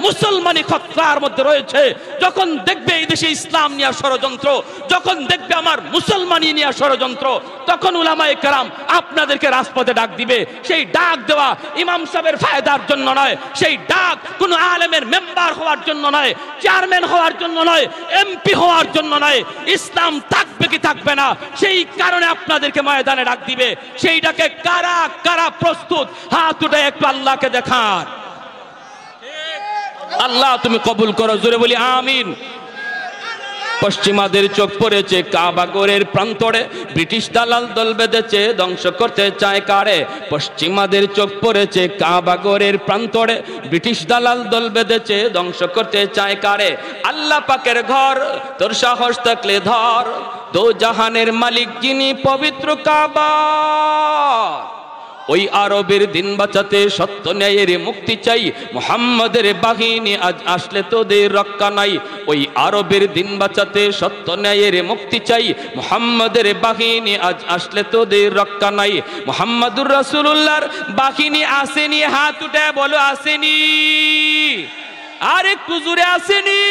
মুসলমানি খতরার মধ্যে রয়েছে, যখন দেখবে এই দেশে ইসলাম নিয়ে ষড়যন্ত্র, যখন দেখবে আমার মুসলমানি নিয়ে ষড়যন্ত্র, তখন উলামায়ে কেরাম আপনাদেরকে রাজপথে ডাক দিবে। সেই ডাক দেওয়া ইমাম সাহেবের ফায়দার জন্য নয়, সেই ডাক কোন আলেমের মেম্বার হওয়ার জন্য নয়, চেয়ারম্যান হওয়ার জন্য নয়, এমপি হওয়ার জন্য নয়। ইসলাম থাকবে কি থাকবে না, সেই কারণে আপনাদেরকে ময়দানে ডাক দিবে। সেই ডাকে কারা কারা প্রস্তুত, হাত উঠে একটু আল্লাহকে দেখান। আল্লাহ তুমি কবুল করো, জোরে বলি আমিন। পশ্চিমাদের চোখ পড়েছে কাবাগরের প্রান্তরে, ব্রিটিশ দালাল দল বেঁধেছে ধ্বংস করতে চায় কারে। পশ্চিমাদের চোখ পড়েছে কাবাগরের প্রান্তরে, ব্রিটিশ দালাল দল বেঁধেছে ধ্বংস করতে চায় কারে। আল্লাহ পাকের ঘর তোর সাহস থাকলে ধর, দো জাহানের মালিক যিনি পবিত্র কাবা। ওই আরবের দিন বাঁচাতে সত্য ন্যায়ের মুক্তি চাই, মুহাম্মাদের বাহিনী আজ আসলে তোদের রক্ষা নাই। ওই আরবের দিন বাঁচাতে সত্য ন্যায়ের মুক্তি চাই, মুহাম্মাদের বাহিনী আজ আসলে তোদের রক্ষা নাই। মুহাম্মাদুর রাসূলুল্লাহর বাহিনী আসেনি, হাত উঠে বলো আসেনি। আর একটু জোরে আসেনি।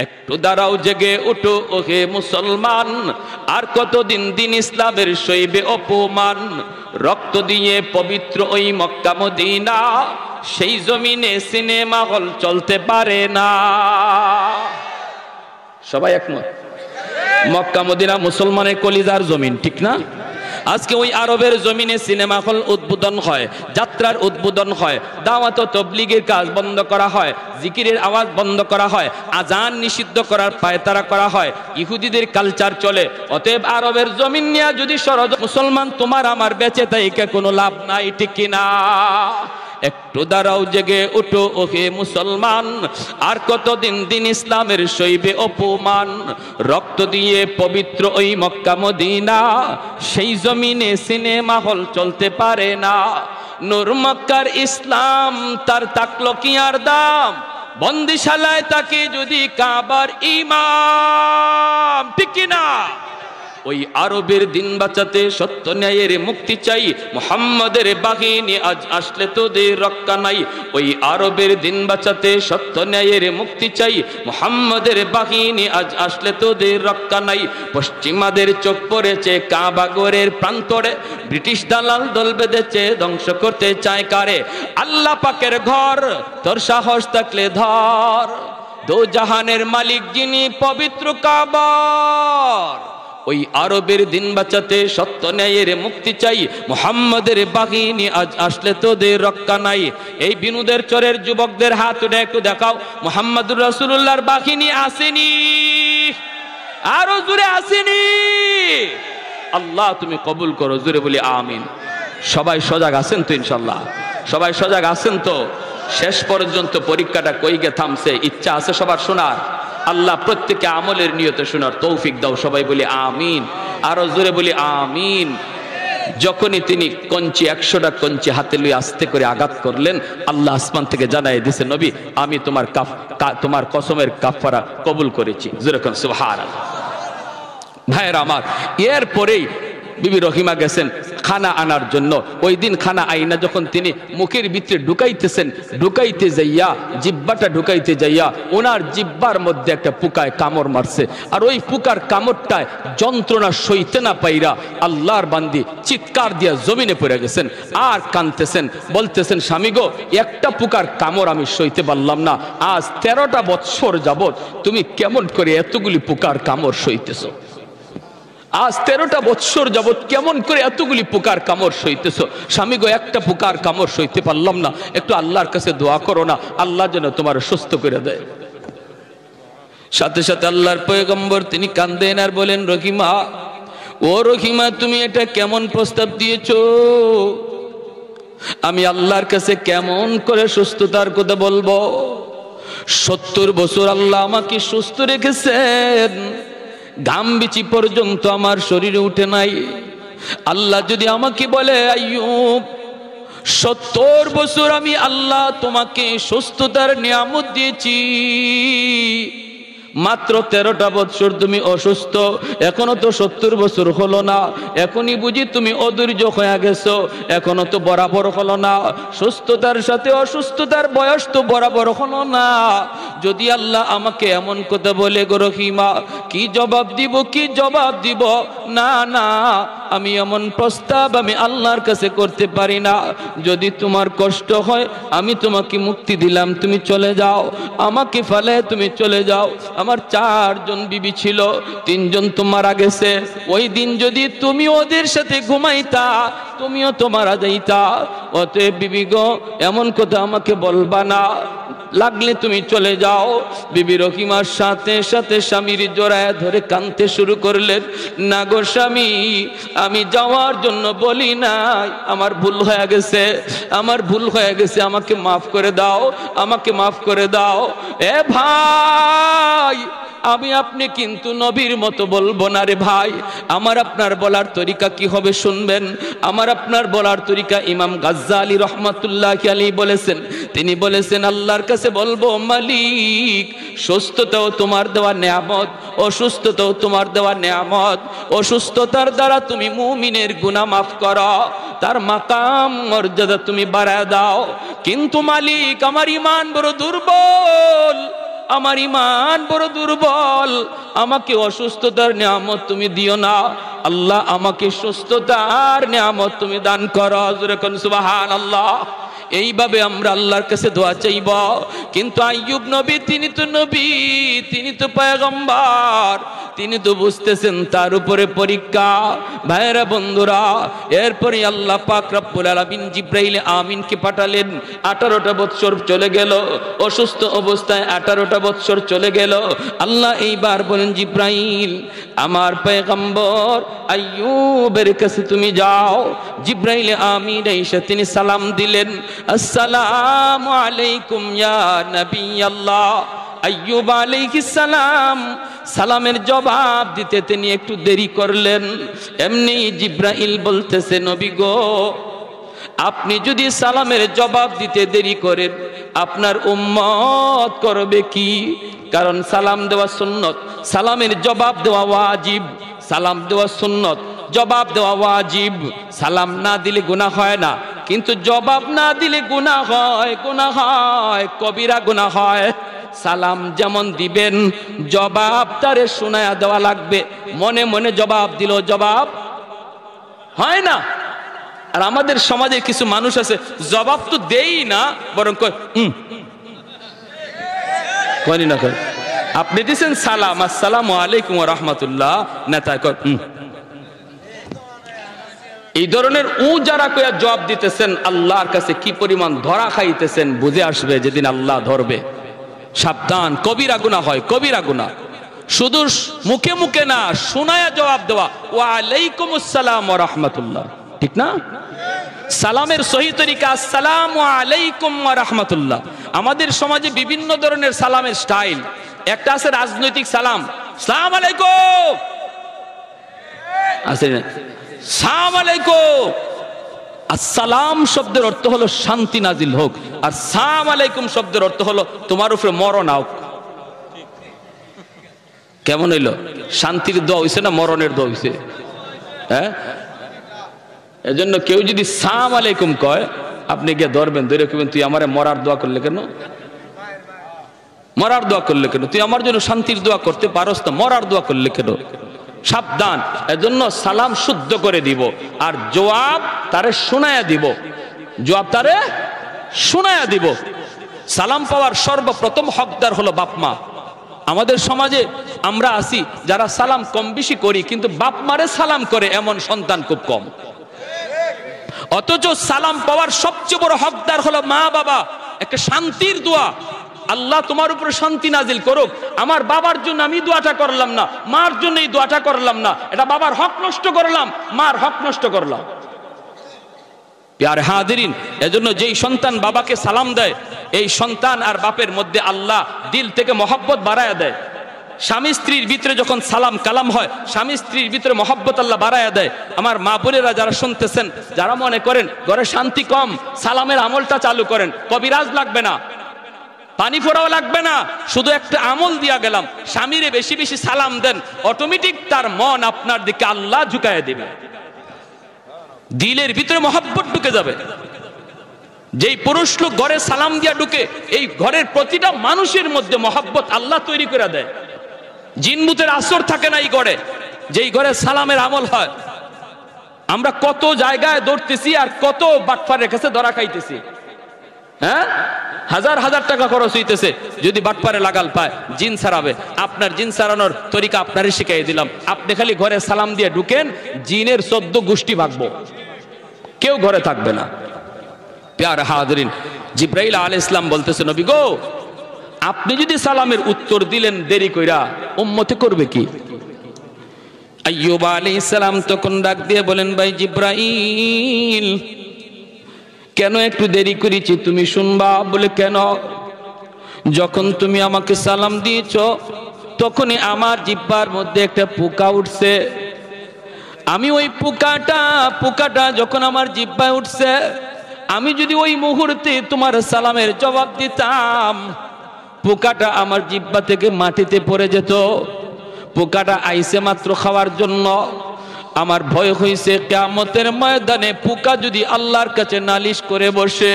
একটু দাঁড়াও, জেগে উঠো ওহে মুসলমান, আর কতদিন দিন ইসলামের সইবে অপমান। রক্ত দিয়ে পবিত্র ওই মক্কা মদিনা, সেই জমিনে সিনেমা হল চলতে পারে না। সবাই একমত? মক্কা মদিনা মুসলমানের কলিজার জমিন, ঠিক না? আজকে ওই আরবের জমিনে সিনেমা হল উদ্বোধন হয়, যাত্রার উদ্বোধন হয়, দাওয়াত ও তাবলীগের কাজ বন্ধ করা হয়, জিকিরের আওয়াজ বন্ধ করা হয়, আজান নিষিদ্ধ করার পায়তারা করা হয়, ইহুদিদের কালচার চলে। অতএব আরবের জমিন নিয়ে যদি মুসলমান তোমার আমার বেঁচে থাকে কোনো লাভ নাই, ঠিক কিনা? একটু দাঁড়াও, জেগে উঠো ওহে মুসলমান, আর কতদিন দিন ইসলামের সইবে অপমান। রক্ত দিয়ে পবিত্র ওই মক্কা মদিনা, সেই জমিনে সিনেমা হল চলতে পারে না। নূর মক্কার ইসলাম তার তাকলো কি আর দাম, বন্দিশালায় তাকে যদি কাবার ইমাম, ঠিক কিনা? ওই আরবের দিন বাঁচাতে সত্য ন্যায়ের মুক্তি চাই, মুহাম্মাদের বাহিনী আজ আসলে তোদের রক্ষা নাই। ওই আরবের দিন বাঁচাতে সত্য ন্যায়ের মুক্তি চাই, মুহাম্মাদের বাহিনী আজ আসলে তোদের রক্ষা নাই। পশ্চিমাদের চোখ পড়েছে কাবাগরের প্রান্তরে, ব্রিটিশ দালাল দল বেঁধেছে ধ্বংস করতে চায় কারে। আল্লাহ পাকের ঘর তোর সাহস থাকলে ধর, দো জাহানের মালিক যিনি পবিত্র কাবা। ওই আরবের দিন বাঁচাতে সত্য ন্যায়ের মুক্তি চাই, মুহাম্মাদের বাহিনী আজ আসলে তোদের রক্ষা নাই। এই বিনোদের চরের যুবকদের হাত উঠে একটু দেখাও, মুহাম্মাদুর রাসূলুল্লাহর বাহিনী আসেনি, আরো জোরে আসেনি। আল্লাহ তুমি কবুল করো, জোরে বলি আমিন। সবাই সজাগ আছেন তো? ইনশাল্লাহ সবাই সজাগ আছেন তো? শেষ পর্যন্ত পরীক্ষাটা কইগে থামছে, ইচ্ছা আছে সবার শোনার? আল্লাহ প্রত্যেককে আমলের নিয়তে শোনার তৌফিক দাও, সবাই বলি আমিন, আরো জোরে বলি আমিন। যখনই তিনি কঞ্চি 100টা কঞ্চি হাতে লই আস্তে করে আঘাত করলেন, আল্লাহ আসমান থেকে জানাই দিয়েছে, নবী আমি তোমার কসমের কাফারা কবুল করেছি। জোরে কোন সুবহানাল্লাহ। ভাইয়েরা আমার, এরপরেই বিবি রহিমা গেছেন খানা আনার জন্য। ওই দিন খানা আইনা যখন তিনি মুখের ভিতরে ঢুকাইতে যাইয়া, জিব্বাটা ঢুকাইতে যাইয়া ওনার জিব্বার মধ্যে একটা পোকায় কামড় মারছে। আর ওই পোকার কামড়টায় যন্ত্রণা সইতে না পাইরা আল্লাহর বান্দি চিৎকার দিয়া জমিনে পড়ে গেছেন আর কাঁদতেছেন, বলতেছেন স্বামী গো, একটা পোকার কামড় আমি সইতে পারলাম না, আজ 13টা বৎসর যাবত তুমি কেমন করে এতগুলি পোকার কামড় সইতেছ? আজ 13টা বৎসর যাবত কেমন করে এতগুলি পোকার কামড় সইতেছ? স্বামী গো, একটা পোকার কামড় সইতে পারলাম না, একটু আল্লাহর কাছে দোয়া করো না, আল্লাহ যেন তোমার সুস্থ করে দেয়। সাথে সাথে আল্লাহর পয়গম্বর তিনি কান্দেন আর বলেন, রহিমা, ও রহিমা, তুমি এটা কেমন প্রস্তাব দিয়েছ? আমি আল্লাহর কাছে কেমন করে সুস্থতার কথা বলবো? 70 বছর আল্লাহ আমাকে সুস্থ রেখেছেন, ঘামবিচি পর্যন্ত আমার শরীরে উঠে নাই। আল্লাহ যদি আমাকে বলে, আইয়ুব, 70 বছর আমি আল্লাহ তোমাকে সুস্থতার নিয়ামত দিয়েছি, মাত্র 13টা বছর তুমি অসুস্থ, এখনো তো 70 বছর হলো না, এখনই বুঝি তুমি অধৈর্য হয়ে গেছো, এখনো তো বরাবর হলো না, সুস্থতার সাথে অসুস্থতার বয়স তো বরাবর হলো না। যদি আল্লাহ আমাকে এমন কথা বলে গো রহিমা, কি জবাব দিব, কি জবাব দিব? না না, আমি এমন প্রস্তাব আমি আল্লাহর কাছে করতে পারি না। যদি তোমার কষ্ট হয়, আমি তোমাকে মুক্তি দিলাম, তুমি চলে যাও, আমাকে ফেলে তুমি চলে যাও। আমার 4 জন বিবি ছিল, 3 জন তো মারা গেছে। ওই দিন যদি তুমি ওদের সাথে ঘুমাইতা, তুমিও তো মারা যাইতা। অতএব বিবি গো, এমন কথা আমাকে বলবা না, লাগলে তুমি চলে যাও। বিবি রহিমার সাথে সাথে স্বামীর জড়ায় ধরে কাঁদতে শুরু করলেন, না গো স্বামী, আমি যাওয়ার জন্য বলি নাই, আমার ভুল হয়ে গেছে, আমার ভুল হয়ে গেছে, আমাকে মাফ করে দাও, আমাকে মাফ করে দাও। এ ভাই, আমি আপনি কিন্তু নবীর মতো বলবো না রে ভাই। আমার আপনার বলার তরিকা কি হবে শুনবেন। আমার আপনার বলার তরিকা ইমাম গাজ্জালি রহমাতুল্লাহি আলাইহি বলেছেন, তিনি বলেছেন, আল্লাহর কাছে বলবো, মালিক, সুস্থতাও তোমার দেওয়া নেয়ামত, অসুস্থতাও তোমার দেওয়া নেয়ামত। অসুস্থতার দ্বারা তুমি মুমিনের গুনাহ মাফ করো, তার মাকাম মর্যাদা তুমি বাড়ায় দাও। কিন্তু মালিক, আমার ঈমান বড় দুর্বল, আমার ঈমান বড় দুর্বল, আমাকে অসুস্থতার নিয়ামত তুমি দিও না। আল্লাহ, আমাকে সুস্থতার নিয়ামত তুমি দান করো। জোরে কোন সুবহানাল্লাহ। এইভাবে আমরা আল্লাহর কাছে দোয়া চাইব। কিন্তু আইয়ুব নবী, তিনি তো নবী, তিনি তো পয়গম্বর, তিনি তো বুঝতেছেন তার উপরে পরীক্ষা। ভাইরা বন্ধুরা, এরপরে আল্লাহ পাক রব্বুল আলামিন জিব্রাইল আমিনকে পাঠালেন। 18টা বৎসর চলে গেল, অসুস্থ অবস্থায় 18টা বৎসর চলে গেল। আল্লাহ এইবার বলেন, জিব্রাইল, আমার পয়গম্বর আইয়ুবের কাছে তুমি যাও। জিব্রাইল আমিন এসে তিনি সালাম দিলেন, আসসালামু আলাইকুম ইয়া নবী আল্লাহ। আইয়ুব আলাইহিস সালাম সালামের জবাব দিতে তিনি একটু দেরি করলেন। এমনি জিব্রাইল বলতেছে, নবী গো, আপনি যদি সালামের জবাব দিতে দেরি করেন, আপনার উম্মত করবে কি? কারণ সালাম দেওয়া সুন্নত, সালামের জবাব দেওয়া ওয়াজিব। সালাম দেওয়া সুন্নত, জবাব দেওয়া ওয়াজিব। সালাম না দিলে গুনাহ হয় না, কিন্তু জবাব না দিলে গুনাহ হয়, গুনাহ হয়, কবিরা গুনাহ হয়। সালাম যেমন দিবেন, জবাব তারে শোনায়া দেওয়া লাগবে। মনে মনে জবাব দিল, জবাব হয় না। আর আমাদের সমাজে কিছু মানুষ আছে, জবাব তো দেই না, বরং কয় না কয়। আপনি দিচ্ছেন সালাম, আসসালামু আলাইকুম ওয়া রাহমাতুল্লাহ, নেতা কয়। এই ধরনের যারা কয়া জবাব দিতেছেন, আল্লাহর কাছে কি পরিমাণ ধরা খাইতেছেন বুঝে আসবে যেদিন আল্লাহ ধরবে। সাবধান, কবিরা গুনাহ হয়, কবিরা গুনাহ। শুধু মুখে মুখে না, শোনায়া জবাব দেওয়া, ওয়া আলাইকুমুস সালাম ওয়া রাহমাতুল্লাহ, ঠিক না? সালামের সহি তরিকা আসসালামু আলাইকুম ওয়া রাহমাতুল্লাহ। আমাদের সমাজে বিভিন্ন ধরনের সালামের স্টাইল। একটা আছে রাজনৈতিক সালাম, সালাম আলাইকুম, আছে না সালাম আলাইকুম। আসসালাম শব্দের অর্থ হলো শান্তি নাজিল হোক, আর সালাম আলাইকুম শব্দের অর্থ হলো তোমার উপরে মরণ হোক। কেমন হইল? শান্তির দোয়া হইছে না মরণের দোয়া হইছে? হ্যাঁ, এজন্য কেউ যদি সালাম আলাইকুম কয়, আপনি গিয়ে ধরবেন, ধরে কইবেন তুই আমারে মরার দোয়া করলে কেন? মরার দোয়া করলে কেন? তুই আমার জন্য শান্তির দোয়া করতে পারস না, মরার দোয়া করলে কেন? সাবধান। এজন্য সালাম শুদ্ধ করে দিব, আর জবাব তারে শোনায়া দিব, জবাব তারে শোনায়া দিব। সালাম পাওয়ার সর্বপ্রথম হকদার হলো বাপ মা। আমাদের সমাজে আমরা আছি যারা সালাম কম বেশি করি, কিন্তু বাপ মারে সালাম করে এমন সন্তান খুব কম। অথচ সালাম পাওয়ার সবচেয়ে বড় হকদার হলো মা বাবা। একটা শান্তির দোয়া, আল্লাহ তোমার উপরে শান্তি নাজিল করুক। আমার বাবার জন্য আমি দোয়াটা করলাম না, মার জন্য এই দোয়াটা করলাম না, এটা বাবার হক নষ্ট করলাম, মার হক নষ্ট করলাম। প্যারে হাজিরিন, এজন্য যেই সন্তান বাবাকে সালাম দেয়, এই সন্তান আর বাপের মধ্যে আল্লাহ দিল থেকে মহব্বত বাড়ায়া দেয়। স্বামী স্ত্রীর ভিতরে যখন সালাম কালাম হয়, স্বামী স্ত্রীর ভিতরে মহব্বত আল্লাহ বাড়ায়া দেয়। আমার মা বোনেরা যারা শুনতেছেন, যারা মনে করেন ঘরে শান্তি কম, সালামের আমলটা চালু করেন। কবিরাজ লাগবে না, পানি ফোড়াও লাগবে না, শুধু একটা আমল দিয়া গেলাম, স্বামীরে বেশি বেশি সালাম দেন, অটোমেটিক তার মন আপনার দিকে আল্লাহ ঝুঁকায় দিবে, দিলের ভিতরে মহব্বত ঢুকে যাবে। যেই পুরুষ লোক ঘরে সালাম দিয়া ঢুকে, এই ঘরের প্রতিটা মানুষের মধ্যে মহব্বত আল্লাহ তৈরি করে দেয়। জিনবুতের আসর থাকে না এই ঘরে, যেই ঘরে সালামের আমল হয়। আমরা কত জায়গায় দৌড়তেছি আর কত বাটপারের কাছে ধরা খাইতেছি, হ্যাঁ, হাজার হাজার টাকা খরচ হইতেছে, যদি বাটপারে লাগাল পায় জিন ছাড়াবে। আপনার জিন ছাড়ানোর তরিকা আপনারই শিখাই দিলাম। আপনি খালি ঘরে সালাম দিয়ে ঢুকেন, জিনের 14 গোষ্ঠী ভাগবো, কেউ ঘরে থাকবে না। প্যারে হাজিরিন, জিব্রাইল আলাইহিস সালাম বলতেছে, নবী গো, আপনি যদি সালামের উত্তর দিলেন দেরি কইরা, উম্মতে করবে কি? আইয়ুব আলাইহিস সালাম তখন ডাক দিয়ে বলেন, ভাই জিব্রাইল, কেন একটু দেরি করেছি তুমি শুনবা? বলে কেন? যখন তুমি আমাকে সালাম দিয়েছ, তখনই আমার জিহ্বার মধ্যে একটা পোকা উঠছে। আমি ওই পোকাটা যখন আমার জিহ্বায় উঠছে, আমি যদি ওই মুহূর্তে তোমার সালামের জবাব দিতাম, পোকাটা আমার জিহ্বা থেকে মাটিতে পড়ে যেত। পোকাটা আইছে মাত্র খাওয়ার জন্য। আমার ভয় হয়েছে কিয়ামতের ময়দানে পোকা যদি আল্লাহর কাছে নালিশ করে বসে,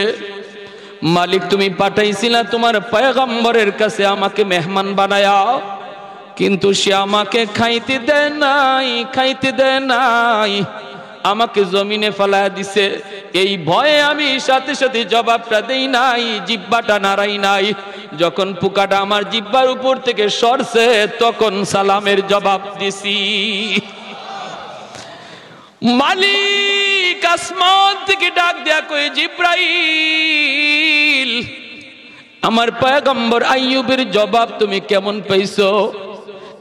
মালিক তুমি পাঠাইছিলা তোমার পয়গম্বরের কাছে আমাকে মেহমান বানায়া, কিন্তু সে আমাকে খাইতে দেয় নাই, আমাকে জমিনে ফেলায়া দিছে। এই ভয়ে আমি সাথে সাথে জবাবটা দেই নাই, জিহ্বাটা নাড়াই নাই। যখন পোকাটা আমার জিহ্বার উপর থেকে সরছে, তখন সালামের জবাব দিছি। মালিক আসমান থেকে ডাক দেয়া কই, জিব্রাইল, আমার পয়গম্বর আইয়ুবের জবাব তুমি কেমন পাইছো?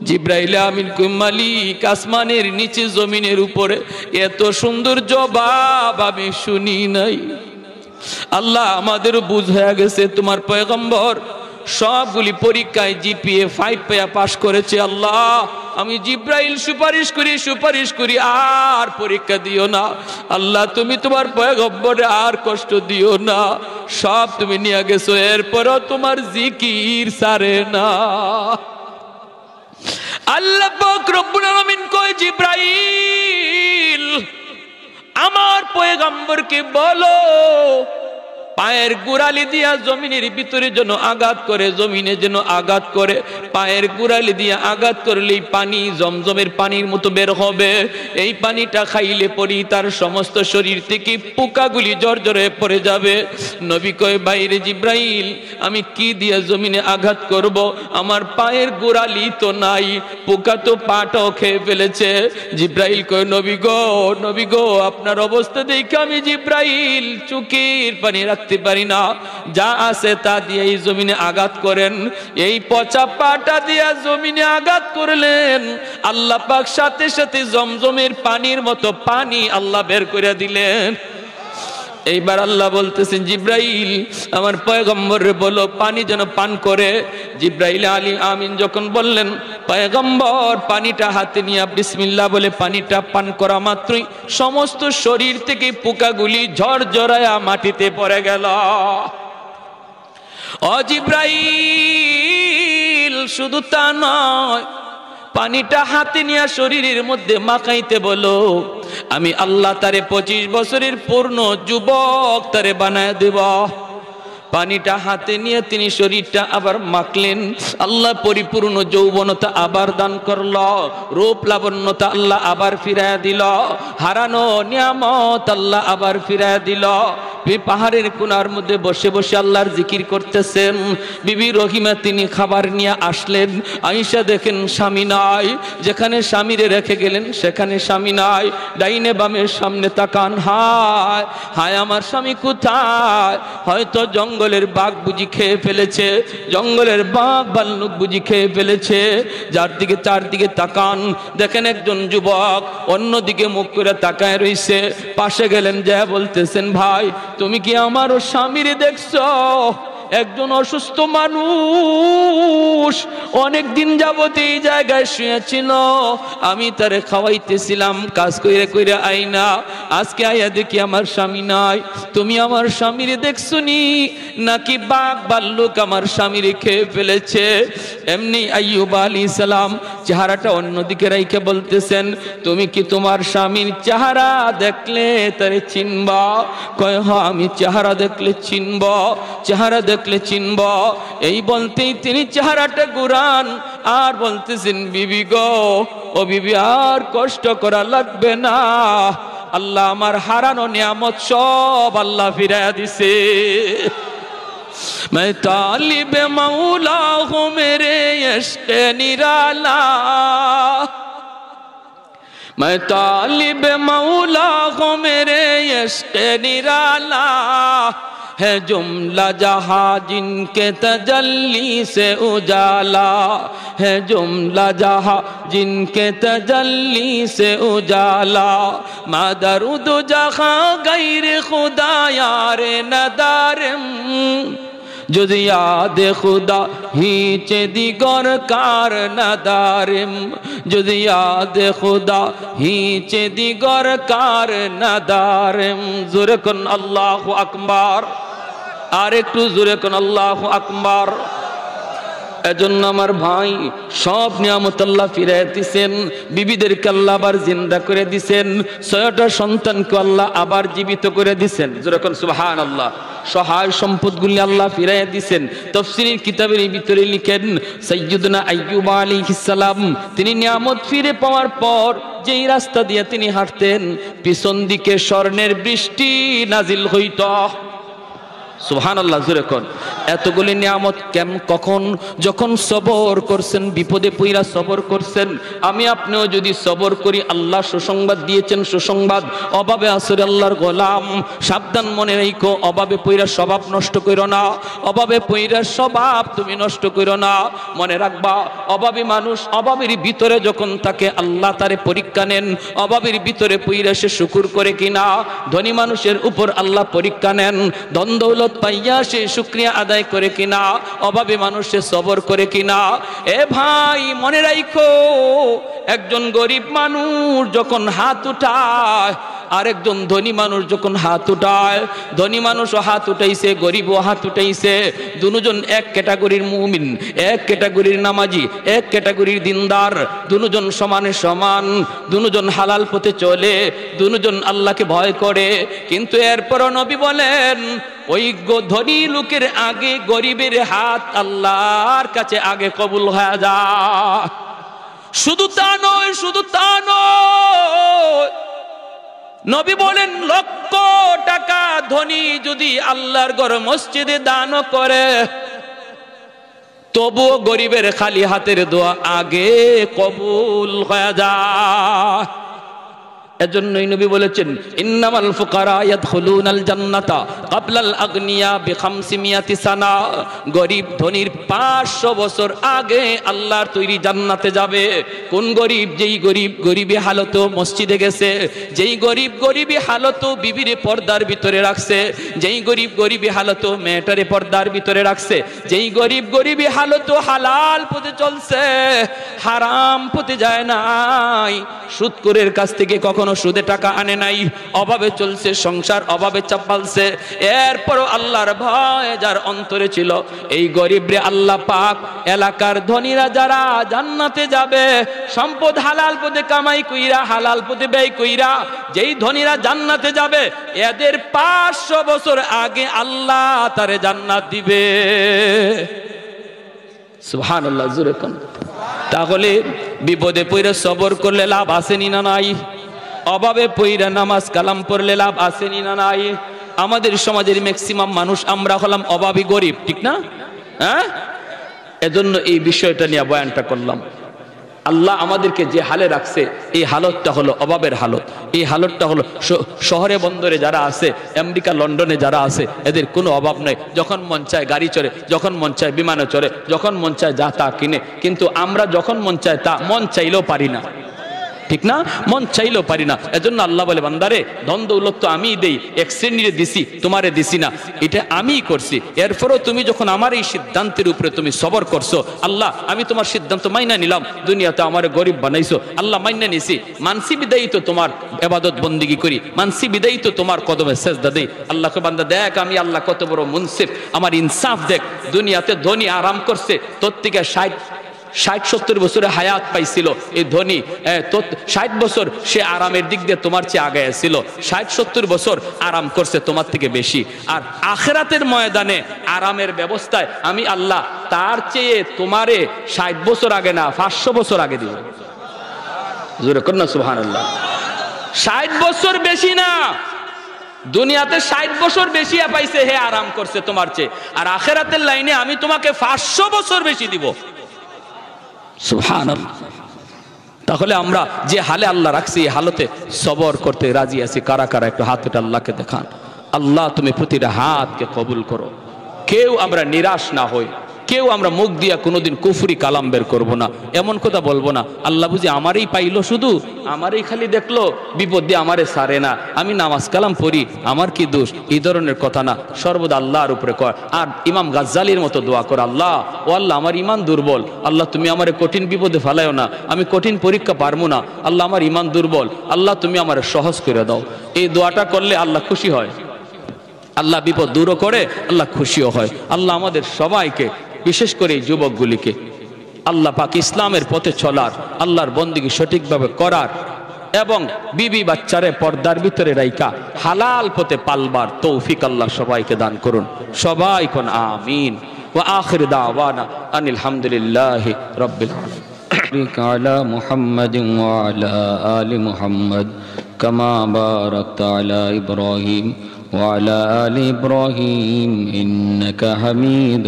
জিব্রাইল আমিন কই, মালিক আসমানের নিচে জমিনের উপরে এত সুন্দর জবাব আমি শুনি নাই। আল্লাহ আমাদের বুঝ হয়ে গেছে তোমার পয়গম্বর সবগুলি পরীক্ষায় জিপিএ 5 পেয়ে পাশ করেছে। আল্লাহ আমি জিব্রাইল সুপারিশ করি আর পরীক্ষা দিও না। আল্লাহ তুমি তোমার পয়গম্বরে আর কষ্ট দিও না, সব তুমি নিয়ে গেছো, এরপরও তোমার জিকির সারে না। আল্লাহ পাক রব্বুল আলামিন কয়, জিব্রাইল আমার পয়গম্বরকে বলো পায়ের গোড়ালি দিয়া জমিনের ভিতরে যেন আঘাত করে, জমিনে যেন আঘাত করে, পায়ের গোড়ালি দিয়া আঘাত করলেই পানি জমজমের পানির মতো বের হবে। এই পানিটা খাইলে পরি তার সমস্ত শরীর থেকে পোকাগুলি জর্জরে পড়ে যাবে। নবী কয়, বাইরে জিব্রাইল আমি কি দিয়া জমিনে আঘাত করব? আমার পায়ের গোড়ালি তো নাই, পোকা তো পাটাও খেয়ে ফেলেছে। জিব্রাইল কয়, নবী গো আপনার অবস্থা দেখে আমি জিব্রাইল চোখের পানি রাখতে পারি না, যা আছে তা দিয়ে এই জমিনে আঘাত করেন। এই পচা পাটা দিয়া জমিনে আঘাত করলেন, আল্লাহ পাক সাথে সাথে জমজমের পানির মতো পানি আল্লাহ বের করে দিলেন। এইবার আল্লাহ বলতেছেন, জিব্রাইল আমার পয়গম্বরে বলো পানি যেন পান করে। জিব্রাইল আমিন যখন বললেন, পয়গম্বর পানিটা হাতে নিয়ে বিসমিল্লাহ বলে পানিটা পান করা মাত্রই সমস্ত শরীর থেকে পোকাগুলি ঝরঝরায়া মাটিতে পড়ে গেল। ও জিব্রাইল শুধু তা নয়, পানিটা হাতে নিয়ে শরীরের মধ্যে মাখাইতে বলো, আমি আল্লাহ তারে 25 বছরের পূর্ণ যুবক তারে বানায় দেব। পানিটা হাতে নিয়ে তিনি শরীরটা আবার মাখলেন, আল্লাহ পরিপূর্ণ যৌবনতা আবার দান করল, রূপ লাবণ্যতা আল্লাহ আবার ফিরায় দিল, হারানো নিয়ামত আল্লাহ আবার ফিরায় দিল। পাহাড়ের কোণার মধ্যে বসে বসে আল্লাহর জিকির করতেছেন। বিবি রহিমা তিনি খাবার নিয়ে আসলেন, আয়েশা দেখেন স্বামী নাই, যেখানে স্বামীরে রেখে গেলেন সেখানে স্বামী নাই। ডাইনে বামের সামনে তাকান, হায় হায় আমার স্বামী কোথায়? হয়তো জঙ্গলের বাঘ বুঝি খেয়ে ফেলেছে, জঙ্গলের বাঘ ভাল্লুক বুঝি খেয়ে ফেলেছে। চারদিকে তাকান, দেখেন একজন যুবক অন্যদিকে মুখ করে তাকায় রইছে। পাশে গেলেন, যা বলতেছেন, ভাই তুমি কি আমার ও স্বামীরে দেখছো? একজন অসুস্থ মানুষ অনেক দিন যাবত এই জায়গায় শুয়েছিল, আমি তারে খাওয়াইতেছিলাম, কাজ কইরে কইরে আইনা আজকে আয়া দেখি আমার স্বামী নাই। তুমি আমার স্বামীরে দেখছো নি, নাকি বাঘ ভাল্লুক আমার স্বামীরে খেয়ে ফেলেছে? এমনি আইয়ুব আলাইহিস সালাম চেহারাটা অন্যদিকে রাইখে বলতেছেন, তুমি কি তোমার স্বামীর চেহারা দেখলে তারে চিনবা? কয় হ্যাঁ, আমি চেহারা দেখলে চিনব, চেহারা দেখলে চিনব। এই বলতেই তিনি চেহারাটা ঘুরান আর বলতেছেন, বিবি গো, ও বিবি আর কষ্ট করা লাগবে না, আল্লাহ আমার হারানো নিয়ামত সব আল্লাহ ফিরাইয়া দিছে। मैं तालिब मौला हूँ मेरे इश्क़ निराला, मैं तालिब मौला हूँ मेरे इश्क़ निराला, है जुमला जहाँ जिनके तजल्ली से उजाला, है जुमला जहाँ जिनके तजल्ली से उजाला, मदरुद जहाँ गैर खुदा यार नदारम, যদি याद खुदा हिचे दिगर कार नदारिम, যদি याद खुदा हिचे दिगर कार नदारिम। জোরে কোন আল্লাহু আকবার, আর একটু জোরে কোন আল্লাহু আকবার। এজন্য আমার ভাই, সব নিয়ামত আল্লাহ ফিরাই দিছেন, বিবিদেরকে আল্লাহ আবার জিন্দা করে দিছেন, 6টা সন্তানকে আল্লাহ আবার জীবিত করে দিছেন। যেরকম সুবহানাল্লাহ। সহায় সম্পদগুলি আল্লাহ ফিরাই দিছেন। তাফসীরের কিতাবের ভিতরে লিখেন, সাইয়্যিদুনা আইয়ুব আলাইহিস সালাম তিনি নিয়ামত ফিরে পাওয়ার পর যেই রাস্তা দিয়ে তিনি হাঁটতেন, পিছন দিকে স্বর্ণের বৃষ্টি নাজিল হইত। সুবহানাল্লাহ, জোরে কোন। এতগুলি নিয়ামত কখন? যখন সবর করছেন, বিপদে পইরা সবর করছেন। আমি আপনিও যদি সবর করি, আল্লাহ সুসংবাদ দিয়েছেন, সুসংবাদ। অভাবে আসরে আল্লাহর গোলাম, সাবধান মনে রাখো, অভাবে পইরা স্বভাব নষ্ট করো না, অভাবে পইরা স্বভাব তুমি নষ্ট করো না। মনে রাখবা, অভাবী মানুষ অভাবের ভিতরে যখন তাকে আল্লাহ তারে পরীক্ষা নেন, অভাবের ভিতরে পইরা সে শুকর করে কিনা। ধনী মানুষের উপর আল্লাহ পরীক্ষা নেন, ধন দৌলত পাইয়া সে শুকরিয়া আদায় করে কিনা, অভাবে মানুষে সবর করে কিনা। এ ভাই মনে রাখো, একজন গরিব মানুষ যখন হাত উঠায়, আরেকজন ধনী মানুষ যখন হাত উঠায়, ধনী মানুষও হাত উঠাইছে, গরিবও হাত উঠাইছে, দুজন এক ক্যাটাগরির মুমিন, এক ক্যাটাগরির নামাজি, এক ক্যাটাগরির দিনদার, দুজন সমানে সমান, দুজন হালাল পথে চলে, দুজন আল্লাহকে ভয় করে। কিন্তু এরপরও নবী বলেন, ওই ধনী লোকের আগে গরিবের হাত আল্লাহর কাছে আগে কবুল হয়ে যায়। শুধু তা নয়, শুধু তা নয়, নবী বলেন, লক্ষ টাকা ধনী যদি আল্লাহর ঘর মসজিদে দান করে, তবুও গরিবের খালি হাতের দোয়া আগে কবুল হয়ে যায়। এজন্যই নবী বলেছেন, ইন্নামাল ফুকারা ইয়াদখুলুনাল জান্নাতা ক্বাবলাল আগনিয়া বি500 সানা। গরিব ধনীর 500 বছর আগে আল্লাহর তৈরি জান্নাতে যাবে। কোন গরিব? যেই গরিব গরিবী হালতে মসজিদে গেছে, যেই গরিব গরিবী হালতে বিবিরে পর্দার ভিতরে রাখছে, যেই গরিব গরিবী হালতে মেয়েটারে পর্দার ভিতরে রাখছে, যেই গরিব গরিবী হালতে হালাল পথে চলছে, হারাম পথে যায় নাই, সুদখোরের কাছ থেকে কখনো কখনো সুদে টাকা আনে নাই, অভাবে চলছে সংসার, অভাবে চাপালছে, এরপরও আল্লাহর ভয় যার অন্তরে ছিল, এই গরিব রে আল্লাহ পাক এলাকার ধনীরা যারা জান্নাতে যাবে, সম্পদ হালাল পথে কামাই কইরা হালাল পথে ব্যয় কইরা যেই ধনীরা জান্নাতে যাবে, এদের 500 বছর আগে আল্লাহ তারে জান্নাত দিবে। সুবহানাল্লাহ, জোরে কোন। তাহলে বিপদে পড়ে সবর করলে লাভ আসেনি না নাই? অভাবে পড়ে নামাজ কালাম পড়লে লাভ আসেনি না নাই? আমাদের সমাজের ম্যাক্সিমাম মানুষ আমরা হলাম অভাবী গরিব, ঠিক না? হ্যাঁ, এজন্য এই বিষয়টা নিয়ে বয়ানটা করলাম। আল্লাহ আমাদেরকে যে হালে রাখছে, এই হালতটা হলো অভাবের হালত। এই হালতটা হলো শহরে বন্দরে যারা আছে, আমেরিকা লন্ডনে যারা আছে, এদের কোনো অভাব নেই। যখন মন চায় গাড়ি চড়ে, যখন মন চায় বিমানে চড়ে, যখন মন চায় যা তা কিনে। কিন্তু আমরা যখন মন চায় তা মন চাইলেও পারি না, ঠিক না? মন চাইলেও পারি না। এজন্য আল্লাহ বলে, বান্দারে ধন দৌলত তো আমিই দেই, এক শ্রেণীরে দিছি, তোমারে দিছি না, এটা আমিই করছি। এরপরও তুমি যখন আমার এই সিদ্ধান্তের উপরে তুমি সবর করছো, আল্লাহ আমি তোমার সিদ্ধান্ত মাইনা নিলাম, দুনিয়াতে আমারে গরিব বানাইছো, আল্লাহ মাইনা নিছি, মানসি বিদায়ী তো তোমার ইবাদত বন্দেগী করি, মানসি বিদায়ী তো তোমার কদমে সেজদা দেই। আল্লাহকে বান্দা দেখ আমি আল্লাহ কত বড় মুনসিফ, আমার ইনসাফ দেখ। দুনিয়াতে ধনী আরাম করছে, তোর থেকে 60-70 বছরে হায়াত পাইছিল এই ধনী, 60 বছর সে আরামের দিক দিয়ে তোমার চেয়ে আগে ছিল, 60-70 বছর আরাম করছে তোমার থেকে বেশি। আর আখিরাতের ময়দানে আরামের ব্যবস্থায় আমি আল্লাহ তার চেয়ে তোমারে 60 বছর আগে না 500 বছর আগে দিব। জোরে কর না সুবহানাল্লাহ। 60 বছর বেশি না, দুনিয়াতে 60 বছর বেশি পাইছে, হে আরাম করছে তোমার চেয়ে, আর আখিরাতের লাইনে আমি তোমাকে 500 বছর বেশি দিব। সুবহানাল্লাহ। তাহলে আমরা যে হালে আল্লাহ রাখছি, এই হালতে সবর করতে রাজি আছি কারা কারা? একটু হাত উঠে আল্লাহকে দেখান। আল্লাহ তুমি প্রতিটা হাতকে কবুল করো। কেউ আমরা নিরাশ না হই, কেউ আমরা মুখ দিয়া কোনোদিন কুফরি কালাম বের করবো না, এমন কথা বলবো না আল্লাহ বুঝি আমারই পাইলো, শুধু আমারই খালি দেখলো, বিপদ দিয়ে আমারে সারে না, আমি নামাজ কালাম পড়ি, আমার কি দোষ, এই ধরনের কথা না। সর্বদা আল্লাহর উপরে কর। আর ইমাম গাজ্জালির মতো দোয়া কর, আল্লাহ ও আল্লাহ আমার ইমান দুর্বল, আল্লাহ তুমি আমারে কঠিন বিপদে ফেলায়ও না, আমি কঠিন পরীক্ষা পারবো না, আল্লাহ আমার ইমান দুর্বল, আল্লাহ তুমি আমার সহজ করে দাও। এই দোয়াটা করলে আল্লাহ খুশি হয়, আল্লাহ বিপদ দূরও করে, আল্লাহ খুশিও হয়। আল্লাহ আমাদের সবাইকে, বিশেষ করে এই যুবকগুলিকে আল্লাহ পাক ইসলামের পথে চলার, আল্লাহর বন্দেগী সঠিকভাবে করার এবং বিবি বাচ্চারে পর্দার ভিতরে রাইখা হালাল পথে পালবার তৌফিক আল্লাহ সবাইকে দান করুন। সবাই কোন আমিন। ওয়া আখির দাওয়ানা আনিল হামদুলিল্লাহি রাব্বিল আলামিন। আলা মুহাম্মাদিন ওয়া আলা আলি মুহাম্মাদ কামা বারাকতা আলা ইব্রাহিম وعلى آل إبراهيم إنك حميد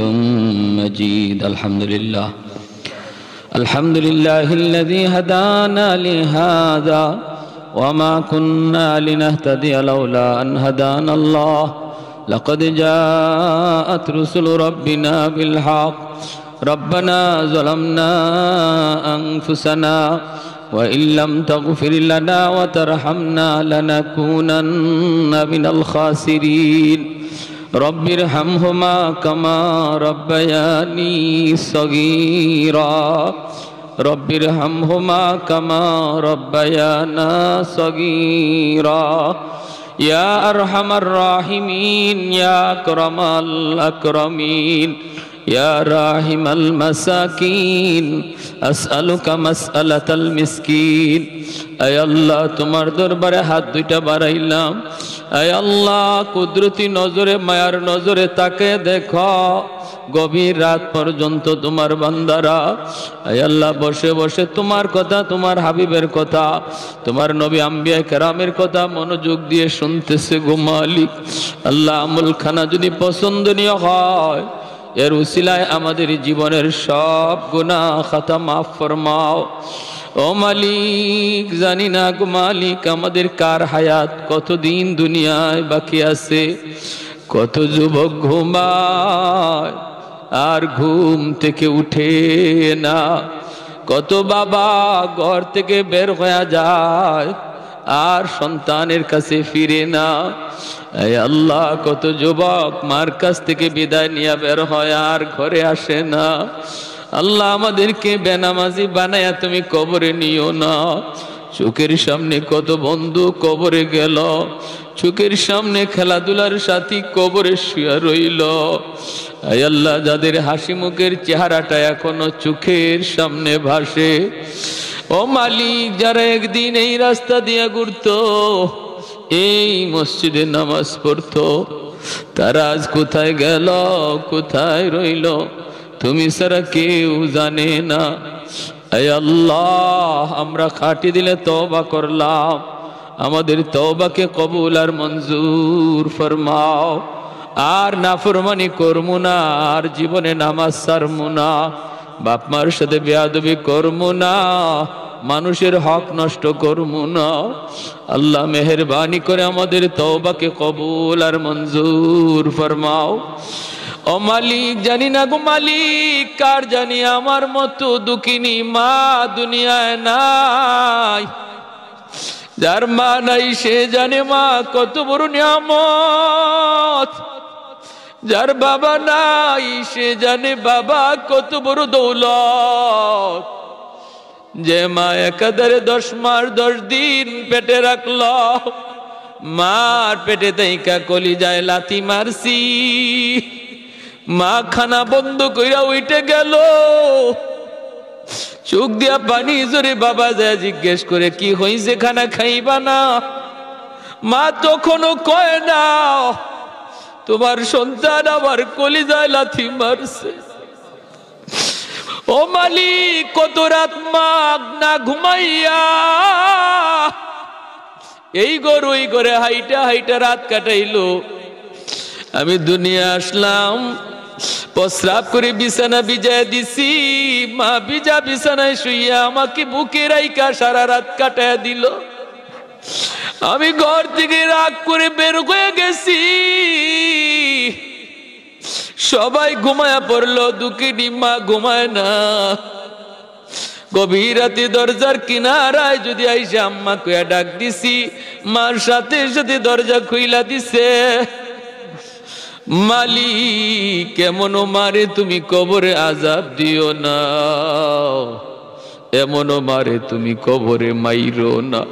مجيد. الحمد لله الذي هدانا لهذا وما كنا لنهتدي لولا أن هدانا الله لقد جاءت رسل ربنا بالحق ربنا ظلمنا أنفسنا وإن لم تغفر لنا وترحمنا لنكونن من الخاسرين رب ارحمهما كما ربياني صغيرا رب ارحمهما كما ربيانا صغيرا يا أرحم الراحمين يا أكرم الأكرمين يا راحم المساكين أسألك مسألة المسكين أي الله তোমার দরবারে হাত দুইটা বাড়াইলাম। আয় আল্লাহ কুদরতি নজরে মায়ার নজরে তাকে দেখো, গভীর রাত পর্যন্ত তোমার বান্দারা আয় আল্লাহ বসে বসে তোমার কথা, তোমার হাবিবের কথা, তোমার নবী আম্বিয়া কেরামের কথা মনোযোগ দিয়ে শুনতেছে গো মালিক। আল্লাহ আমলখানা যদি পছন্দনীয় হয়, এর উসিলায় আমাদের জীবনের সব গুনাহ খাতা মাফ ফরমাও। ও মালিক জানি না গো মালিক, আমাদের কার হায়াত কতদিন দুনিয়ায় বাকি আছে, কত যুবক ঘুমায় আর ঘুম থেকে উঠে না, কত বাবা ঘর থেকে বের হয়ে যায় আর সন্তানের কাছে ফিরে না। এই আল্লাহ কত যুবক মার কাছ থেকে বিদায় নিয়ে বের হয় আর ঘরে আসে না। আল্লাহ আমাদেরকে বেনামাজি বানায়া তুমি কবরে নিও না, চোখের সামনে কত বন্ধু কবরে গেল, চোখের সামনে খেলাধুলার সাথী কবরে শুয়ে রইল। আয় আল্লাহ, যাদের হাসি মুখের চেহারাটা এখনো চোখের সামনে ভাসে, ও মালিক, যারা একদিন এই রাস্তা দিয়ে ঘুরতো, এই মসজিদে নামাজ পড়তো, তারা আজ কোথায় গেল, কোথায় রইল, তুমি ছাড়া কেউ জানে না। আয় আল্লাহ, আমরা খাটি দিলে তওবা করলাম, আমাদের তওবাকে কবুল আর মঞ্জুর ফরমাও। আর নাফরমানি করমু না, আর জীবনে নামাজ ছাড়মু না, বাপ মার সাথে বেয়াদবি করমু না, মানুষের হক নষ্ট করমু না। আল্লাহ মেহেরবানি করে আমাদের তওবাকে কবুল আর মঞ্জুর ফরমাও। ও মালিক, জানি না গো মালিক, কার জানি আমার মতো দুঃখিনী মা দুনিয়ায় নাই। যার মা নাই সে জানে মা কত বড় নিয়ামত, যার বাবা নাই সে জানে বাবা কত বড় দৌলত। যে মা একাধারে 10 মাস 10 দিন পেটে রাখল, মার পেটে তাইকা কলিজায় লাথি মারছি, মা খানা বন্ধ কইরা উইটে গেল, চোখ দিয়া পানি জোরে বাবা যায় জিজ্ঞেস করে কি হইছে, খানা খাইবা না? মা তখনও কয় না তোমার সন্তান আমার কলিজায় লাথি মারছে। ও মালিক, কত রাত মা না ঘুমাইয়া এই গরু ওই করে হাইটা হাইটা রাত কাটাইলো। আমি দুনিয়া আসলাম, প্রস্রাব করে বিছানা ভিজায় দিছি, মা ভিজা বিছানায় শুইয়া আমাকে বুকে রাইখা সারা রাত কাটায় দিল। আমি ঘর থেকে রাগ করে বের হয়ে গেছি, সবাই ঘুমায়া পড়লো, দুঃখিনী মা ঘুমায় না। গভীর রাতে দরজার কিনারায় যদি আইসা আম্মা কইয়া ডাক দিছি, মার সাথে সাথে দরজা খুইলা দিছে। মালিক, কেমন মারে তুমি কবরে আযাব দিও না, এমন মারে তুমি কবরে মাইরো না।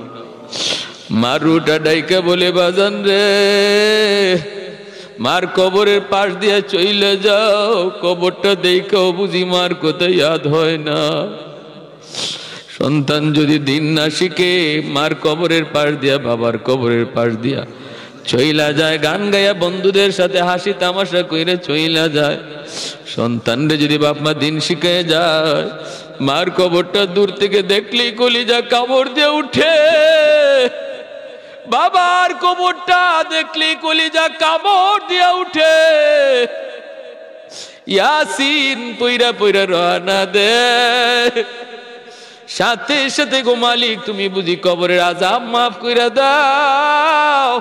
মারুটা ডাইকা বলে বাজান রে, মার কবরের পাশ দিয়া চইলে যাও, কবরটা দেখাও বুঝি মার কথা ইয়াদ হয় না। সন্তান যদি দিন না শিখে মার কবরের পাশ দিয়া বাবার কবরের পাশ দিয়া চইলা যায়, গান গায়া বন্ধুদের সাথে হাসি তামাশা কইরে চইলা যায়, সন্তানরে যদি বাপ মা দিন শিখে যায়, মার কবরটা দূর থেকে দেখলেই কলিজা কামড় দিয়ে উঠে, বাবার কবরটা দেখলেই কলিজা কামড় দিয়ে উঠে। ইয়াসিন পইরা পইরা রওনা দে, সাথে সাথে গো মালিক তুমি বুঝি কবরের আযাব মাফ কইরা দাও।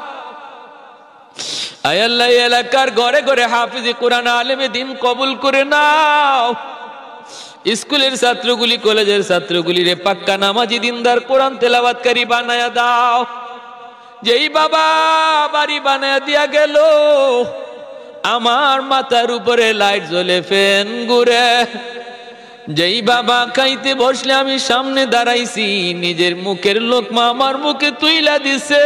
আয় আল্লাহ, এলাকার ঘরে ঘরে হাফিজে কোরআন আলেমে দিন কবুল করে নাও। স্কুলের ছাত্রগুলি, কলেজের ছাত্রগুলি রে পাক্কা নামাজি দিনদার কোরআন তেলাওয়াতকারী বানায়া দাও। যেই বাবা বাড়ি বানায়া দিয়া গেল, আমার মাথার উপরে লাইট জ্বলে ফ্যান ঘুরে। যেই বাবা খাইতে বসলে আমি সামনে দাঁড়াইছি, নিজের মুখের লোকমা আমার মুখে তুইলা দিছে।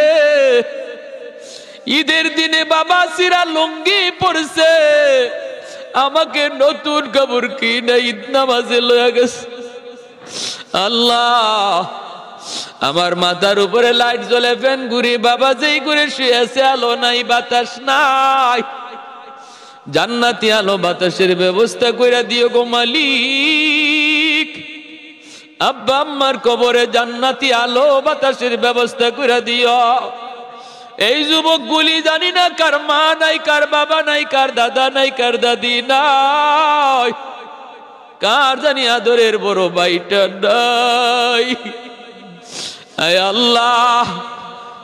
ঈদের দিনে বাবা সিরা লুঙ্গি পরছে, আমাকে নতুন কাপড় কিনে ঈদ নামাজে লয়া গেছে। আল্লাহ, আমার মাথার উপরে লাইট জ্বলে ফ্যান ঘুরে, বাবা যেই করে শুয়েছে, আলো নাই বাতাস নাই, জান্নাতি আলো বাতাসের ব্যবস্থা কইরা দিও গো মালিক। আব্বা আম্মার কবরে জান্নাতি আলো বাতাসের ব্যবস্থা কইরা দিও। এই যুবকগুলি জানি না কার মা নাই, কার বাবা নাই, কার দাদা নাই, কার দাদি নাই, কার জানি আদরের বড় ভাইটা নাই। আয় আল্লাহ,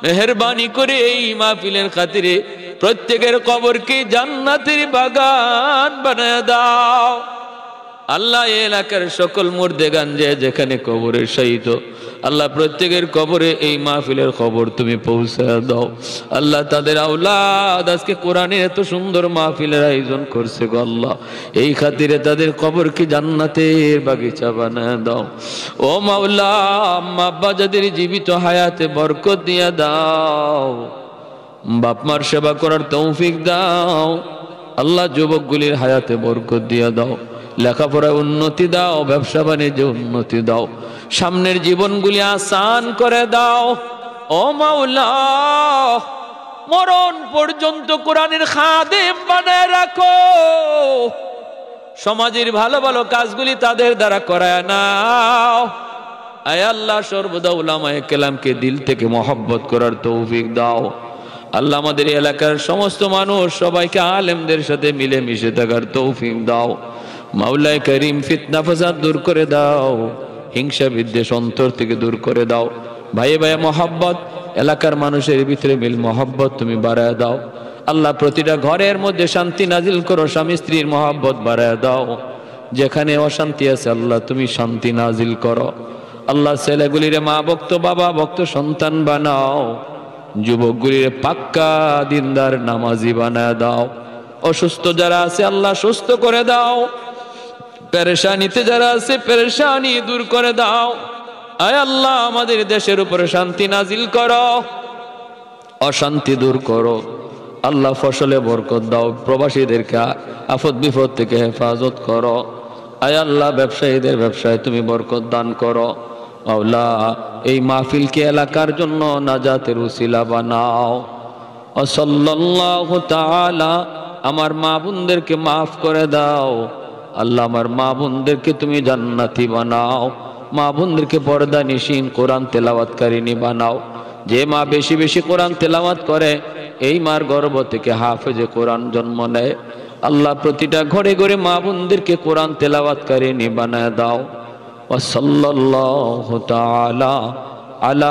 মেহেরবানি করে এই মাহফিলের খাতিরে প্রত্যেকের কবরকে জান্নাতের বাগান বানায় দাও। আল্লাহ এই এলাকার সকল মুর্দেগান যেখানে কবরে শায়িত, আল্লাহ প্রত্যেকের কবরে এই মাহফিলের খবর তুমি পৌঁছে দাও। আল্লাহ তাদের আওলাদ আজকে কোরআনের এত সুন্দর মাহফিলের আয়োজন করছে গো আল্লাহ, এই খাতিরে তাদের কবরকে জান্নাতের বাগিচা বানায় দাও। ও মাওলা, আম্মা আব্বা যাদের জীবিত হায়াতে বরকত দিয়া দাও, বাপ মার সেবা করার তৌফিক দাও। আল্লাহ যুবকগুলির হায়াতে বরকত দিয়া দাও, লেখাপড়ায় উন্নতি দাও, ব্যবসা বাণিজ্যে উন্নতি দাও, সামনের জীবনগুলি আসান করে দাও। ও মাওলা, মরণ পর্যন্ত কোরআনের খাদেম বানায় রাখো, সমাজের ভালো ভালো কাজগুলি তাদের দ্বারা করায় নাও। আয় আল্লাহ, সর্বদা উলামায়ে কেরামকে দিল থেকে মহব্বত করার তৌফিক দাও। আল্লাহ আমাদের এলাকার সমস্ত মানুষ সবাইকে আলেমদের সাথে মিলে মিশে থাকার তৌফিক দাও। মাওলায়ে করিম, ফিতনা ফাসাদ দূর করে দাও, হিংসা বিদ্বেষ অন্তর থেকে দূর করে দাও। ভাইয়ে ভাইয়ে মহব্বত, এলাকার মানুষের ভিতরে মিল মহব্বত তুমি বাড়ায় দাও। আল্লাহ প্রতিটা ঘরের মধ্যে শান্তি নাজিল করো, স্বামী স্ত্রীর মহব্বত বাড়ায় দাও। যেখানে অশান্তি আছে আল্লাহ তুমি শান্তি নাজিল করো। আল্লাহ ছেলেগুলিরে মা ভক্ত বাবা ভক্ত সন্তান বানাও, যুবকগুলিরে পাক্কা দিনদার নামাজি বানায় দাও। অসুস্থ যারা আছে আল্লাহ সুস্থ করে দাও, পেরেশানিতে যারা আছে পেরেশানি দূর করে দাও। আয় আল্লাহ, আমাদের দেশের উপরে শান্তি নাজিল করো, অশান্তি দূর করো। আল্লাহ ফসলে বরকত দাও, প্রবাসীদেরকে আফত বিপদ থেকে হেফাজত করো। আয় আল্লাহ, ব্যবসায়ীদের ব্যবসায় তুমি বরকত দান করো। মাওলা, এই মাহফিলকে এলাকার জন্য নাজাতের উসিলা বানাও। ও সাল্লাল্লাহু তাআলা, আমার মা বোনদেরকে মাফ করে দাও। আল্লাহ, আমার মা বোনদেরকে তুমি জান্নাতি বানাও। মা বোনদেরকে পর্দা নিশিন কোরআন তেলাওয়াতকারিনী বানাও। যে মা বেশি বেশি কোরআন তেলাওয়াত করে, এই মার গর্ভ থেকে হাফেজে কোরআন জন্ম নেয়। আল্লাহ প্রতিটা ঘরে ঘরে মা বোনদেরকে কোরআন তেলাওয়াতকারিনী বানায় দাও। ওয়া সাল্লাল্লাহু তাআলা আলা